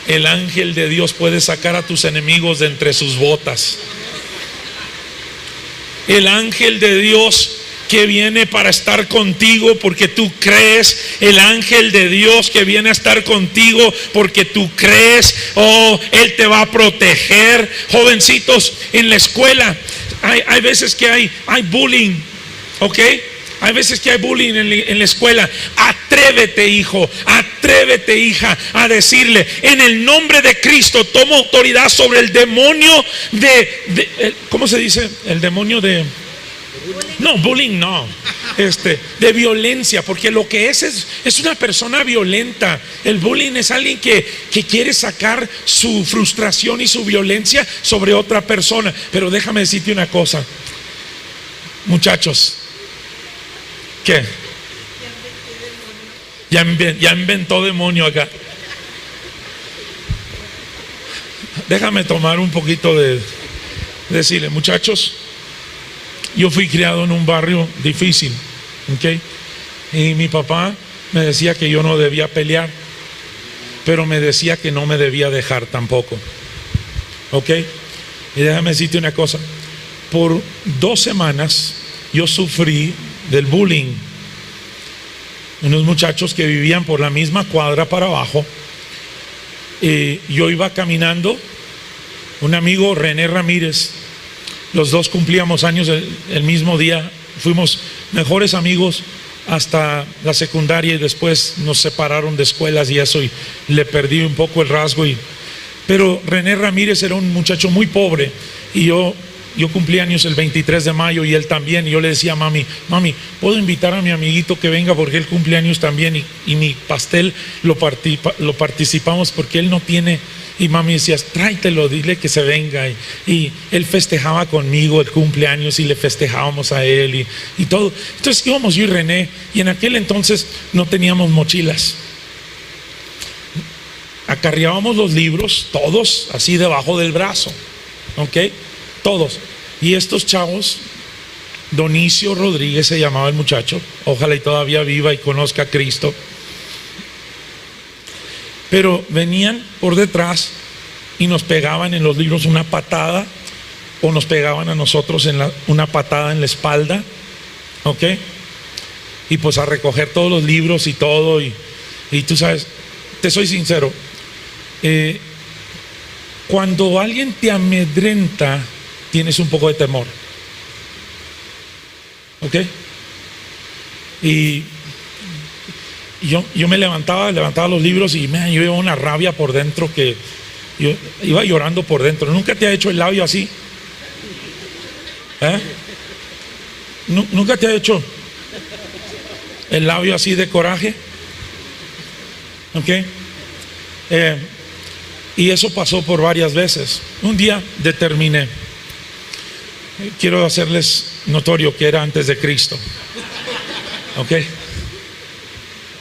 el ángel de Dios puede sacar a tus enemigos de entre sus botas. El ángel de Dios que viene para estar contigo porque tú crees. El ángel de Dios que viene a estar contigo porque tú crees. Oh, Él te va a proteger. Jovencitos, en la escuela hay veces que hay bullying, ¿ok? Hay veces que hay bullying en la escuela. Atrévete, hijo, atrévete, hija, a decirle: en el nombre de Cristo tomo autoridad sobre el demonio ¿cómo se dice? El demonio de... No, bullying no. De violencia, porque lo que es una persona violenta. El bullying es alguien que quiere sacar su frustración y su violencia sobre otra persona. Pero déjame decirte una cosa, muchachos. ¿Qué? Ya inventó demonio acá. Déjame tomar un poquito de decirle, muchachos, yo fui criado en un barrio difícil, ¿ok? Y mi papá me decía que yo no debía pelear, pero me decía que no me debía dejar tampoco, ¿ok? Y déjame decirte una cosa, por 2 semanas yo sufrí del bullying. Unos muchachos que vivían por la misma cuadra para abajo, yo iba caminando, un amigo, René Ramírez, los dos cumplíamos años el mismo día, fuimos mejores amigos hasta la secundaria y después nos separaron de escuelas y eso, y le perdí un poco el rasgo. Pero René Ramírez era un muchacho muy pobre y yo cumplí años el 23 de mayo y él también, y yo le decía a mami, ¿puedo invitar a mi amiguito que venga porque él cumple años también? Y mi pastel lo participamos porque él no tiene. Y mami decía, tráetelo, dile que se venga. Y él festejaba conmigo el cumpleaños y le festejábamos a él y todo. Entonces íbamos yo y René, y en aquel entonces no teníamos mochilas. Acarreábamos los libros, todos así debajo del brazo, ¿ok? Todos. Y estos chavos, Donicio Rodríguez se llamaba el muchacho, ojalá y todavía viva y conozca a Cristo. Pero venían por detrás y nos pegaban en los libros una patada, o nos pegaban a nosotros una patada en la espalda, ¿ok? Y pues a recoger todos los libros y todo. Y tú sabes, te soy sincero, cuando alguien te amedrenta, tienes un poco de temor, ¿ok? Y yo me levantaba los libros y yo iba una rabia por dentro, que yo iba llorando por dentro. ¿Nunca te ha hecho el labio así? ¿Nunca te ha hecho el labio así de coraje? ¿Ok? Y eso pasó por varias veces. Un día determiné, quiero hacerles notorio que era antes de Cristo, ¿ok?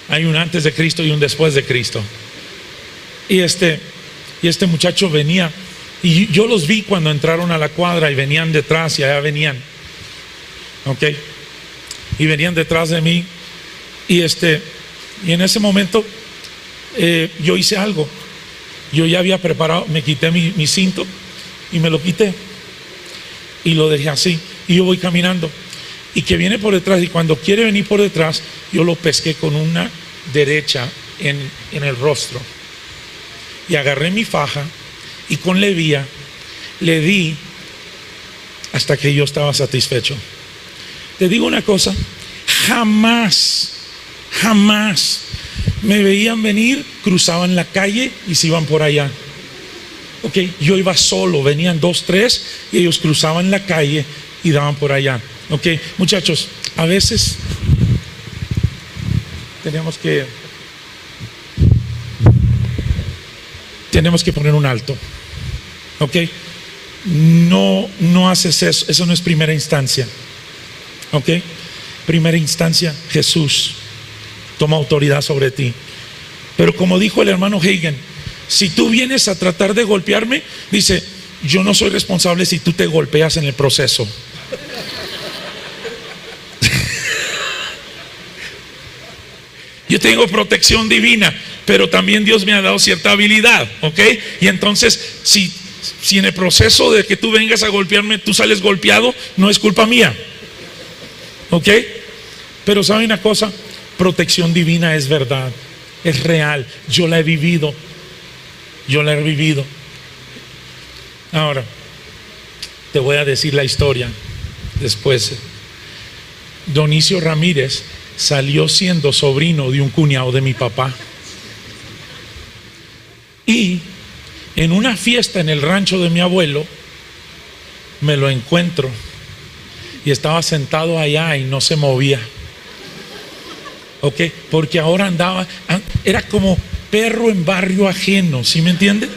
Hay un antes de Cristo y un después de Cristo. Y este muchacho venía, y yo los vi cuando entraron a la cuadra y venían detrás, y allá venían, ¿ok? Y venían detrás de mí, y en ese momento yo hice algo. Yo ya había preparado, me quité mi cinto y me lo quité y lo dejé así, y yo voy caminando, y que viene por detrás, y cuando quiere venir por detrás, yo lo pesqué con una derecha en el rostro, y agarré mi faja y con levía le di hasta que yo estaba satisfecho. Te digo una cosa, jamás me veían venir, cruzaban la calle y se iban por allá. Ok, yo iba solo, venían 2, 3 y ellos cruzaban la calle y daban por allá. Ok, muchachos, a veces tenemos que poner un alto. Ok, no haces eso no es primera instancia. Ok, primera instancia, Jesús toma autoridad sobre ti. Pero como dijo el hermano Hagin, si tú vienes a tratar de golpearme, dice, yo no soy responsable si tú te golpeas en el proceso. Yo tengo protección divina, pero también Dios me ha dado cierta habilidad, ¿ok? Y entonces, si en el proceso de que tú vengas a golpearme, tú sales golpeado, no es culpa mía, ¿ok? Pero ¿sabe una cosa? Protección divina es verdad, es real, yo la he vivido. Ahora, te voy a decir la historia después. Donicio Ramírez salió siendo sobrino de un cuñado de mi papá. Y en una fiesta en el rancho de mi abuelo, me lo encuentro y estaba sentado allá y no se movía. ¿Ok? Porque ahora era como perro en barrio ajeno, ¿sí me entiende?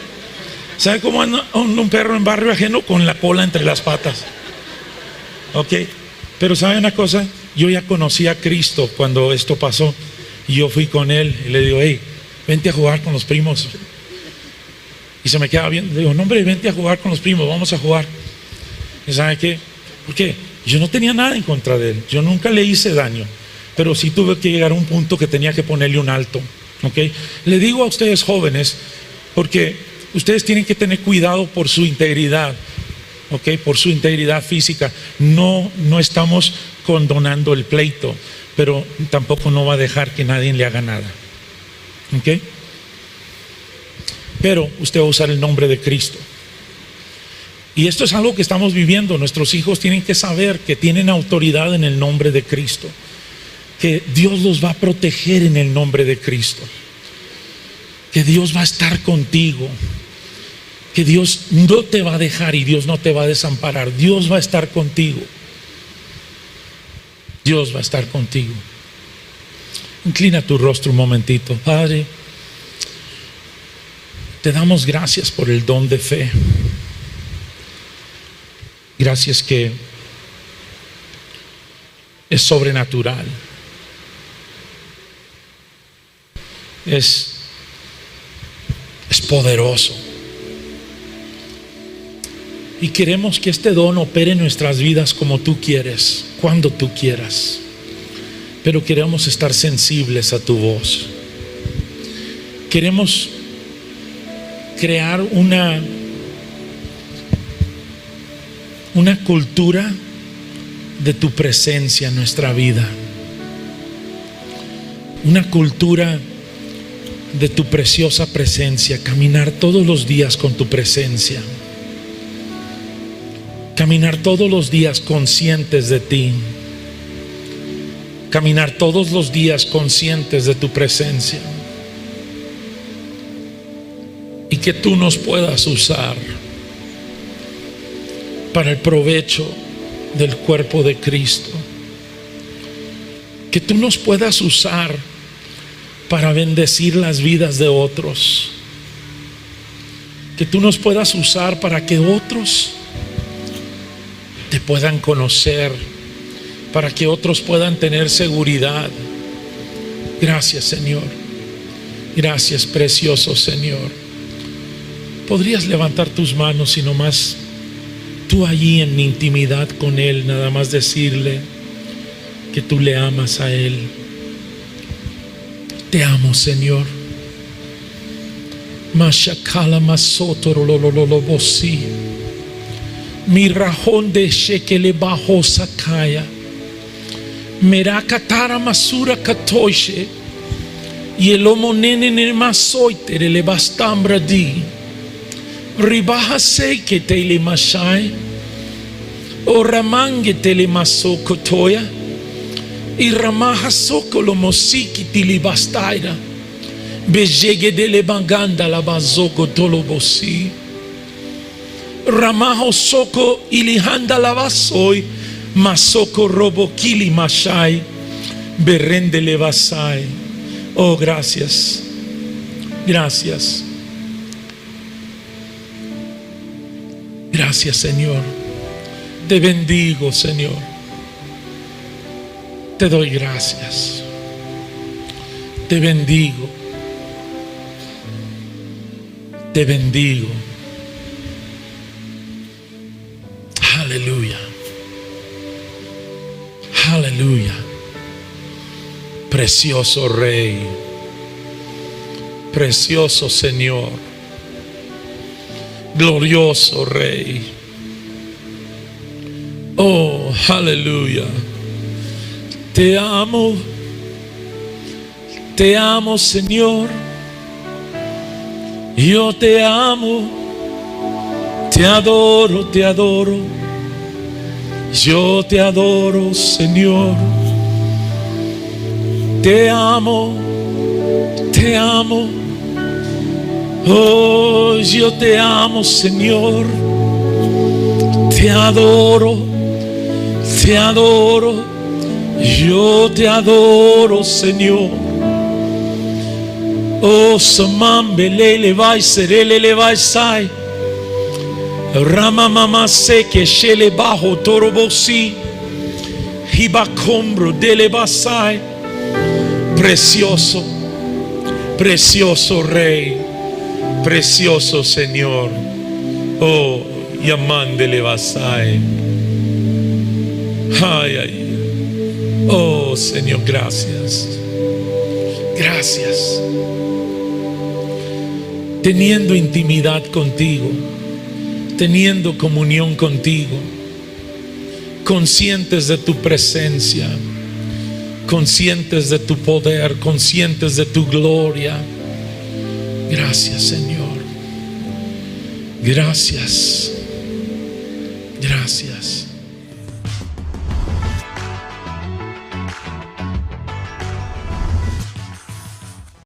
¿Sabe cómo anda un perro en barrio ajeno? Con la cola entre las patas. ¿Ok? Pero ¿sabe una cosa? Yo ya conocí a Cristo cuando esto pasó, y yo fui con él y le digo, hey, vente a jugar con los primos. Y se me quedaba viendo, le digo, no hombre, vente a jugar con los primos, vamos a jugar. ¿Y sabe qué? ¿Por qué? Yo no tenía nada en contra de él, yo nunca le hice daño, pero sí tuve que llegar a un punto que tenía que ponerle un alto. ¿Ok? Le digo a ustedes jóvenes, porque ustedes tienen que tener cuidado por su integridad, ¿ok? Por su integridad física. No estamos condonando el pleito, pero tampoco no va a dejar que nadie le haga nada, ¿ok? Pero usted va a usar el nombre de Cristo. Y esto es algo que estamos viviendo. Nuestros hijos tienen que saber que tienen autoridad en el nombre de Cristo, que Dios los va a proteger en el nombre de Cristo, que Dios va a estar contigo, que Dios no te va a dejar y Dios no te va a desamparar. Dios va a estar contigo. Dios va a estar contigo. Inclina tu rostro un momentito. Padre, te damos gracias por el don de fe. Gracias que es sobrenatural. Es poderoso. Y queremos que este don opere en nuestras vidas como tú quieres, cuando tú quieras. Pero queremos estar sensibles a tu voz. Queremos crear una cultura de tu presencia en nuestra vida. Una cultura de tu preciosa presencia. Caminar todos los días con tu presencia. Caminar todos los días conscientes de ti. Caminar todos los días conscientes de tu presencia. Y que tú nos puedas usar para el provecho del cuerpo de Cristo. Que tú nos puedas usar para bendecir las vidas de otros. Que tú nos puedas usar para que otros te puedan conocer, para que otros puedan tener seguridad. Gracias, Señor. Gracias, precioso Señor. Podrías levantar tus manos y nomás tú allí en intimidad con Él, nada más decirle que tú le amas a Él. Te amo, Señor. Mashakala masotoro lololobosi. Mi rajón de shekele bajo sakaya. Merakatara masura katoishe. Y el homo nene ne masoitere le bastambra di. Ribaja sei que te le mashai. O ramange te le maso kotoya. Y ramaja soko lo mosiki ti li bastaira. Bejege de le banganda la bazoko tolobosi. Ramajo soko ilihanda la basoi. Masoko robo kili mashai. Berrende le basai. Oh, gracias. Gracias. Gracias, Señor. Te bendigo, Señor. Te doy gracias. Te bendigo. Te bendigo. Aleluya. Aleluya. Precioso Rey. Precioso Señor. Glorioso Rey. Oh, aleluya. Te amo. Te amo, Señor. Yo te amo. Te adoro, te adoro. Yo te adoro, Señor. Te amo. Te amo. Oh, yo te amo, Señor. Te adoro. Te adoro. Yo te adoro, Señor. Oh, samambe lele vai serele le vai sai. Rama mama se que shele bajo torobosi. Hibacombro dele basai. Precioso, precioso Rey. Precioso Señor. Oh, llamándole basai. Ay, ay. Oh, Señor, gracias. Gracias. Teniendo intimidad contigo, teniendo comunión contigo, conscientes de tu presencia, conscientes de tu poder, conscientes de tu gloria. Gracias, Señor. Gracias. Gracias.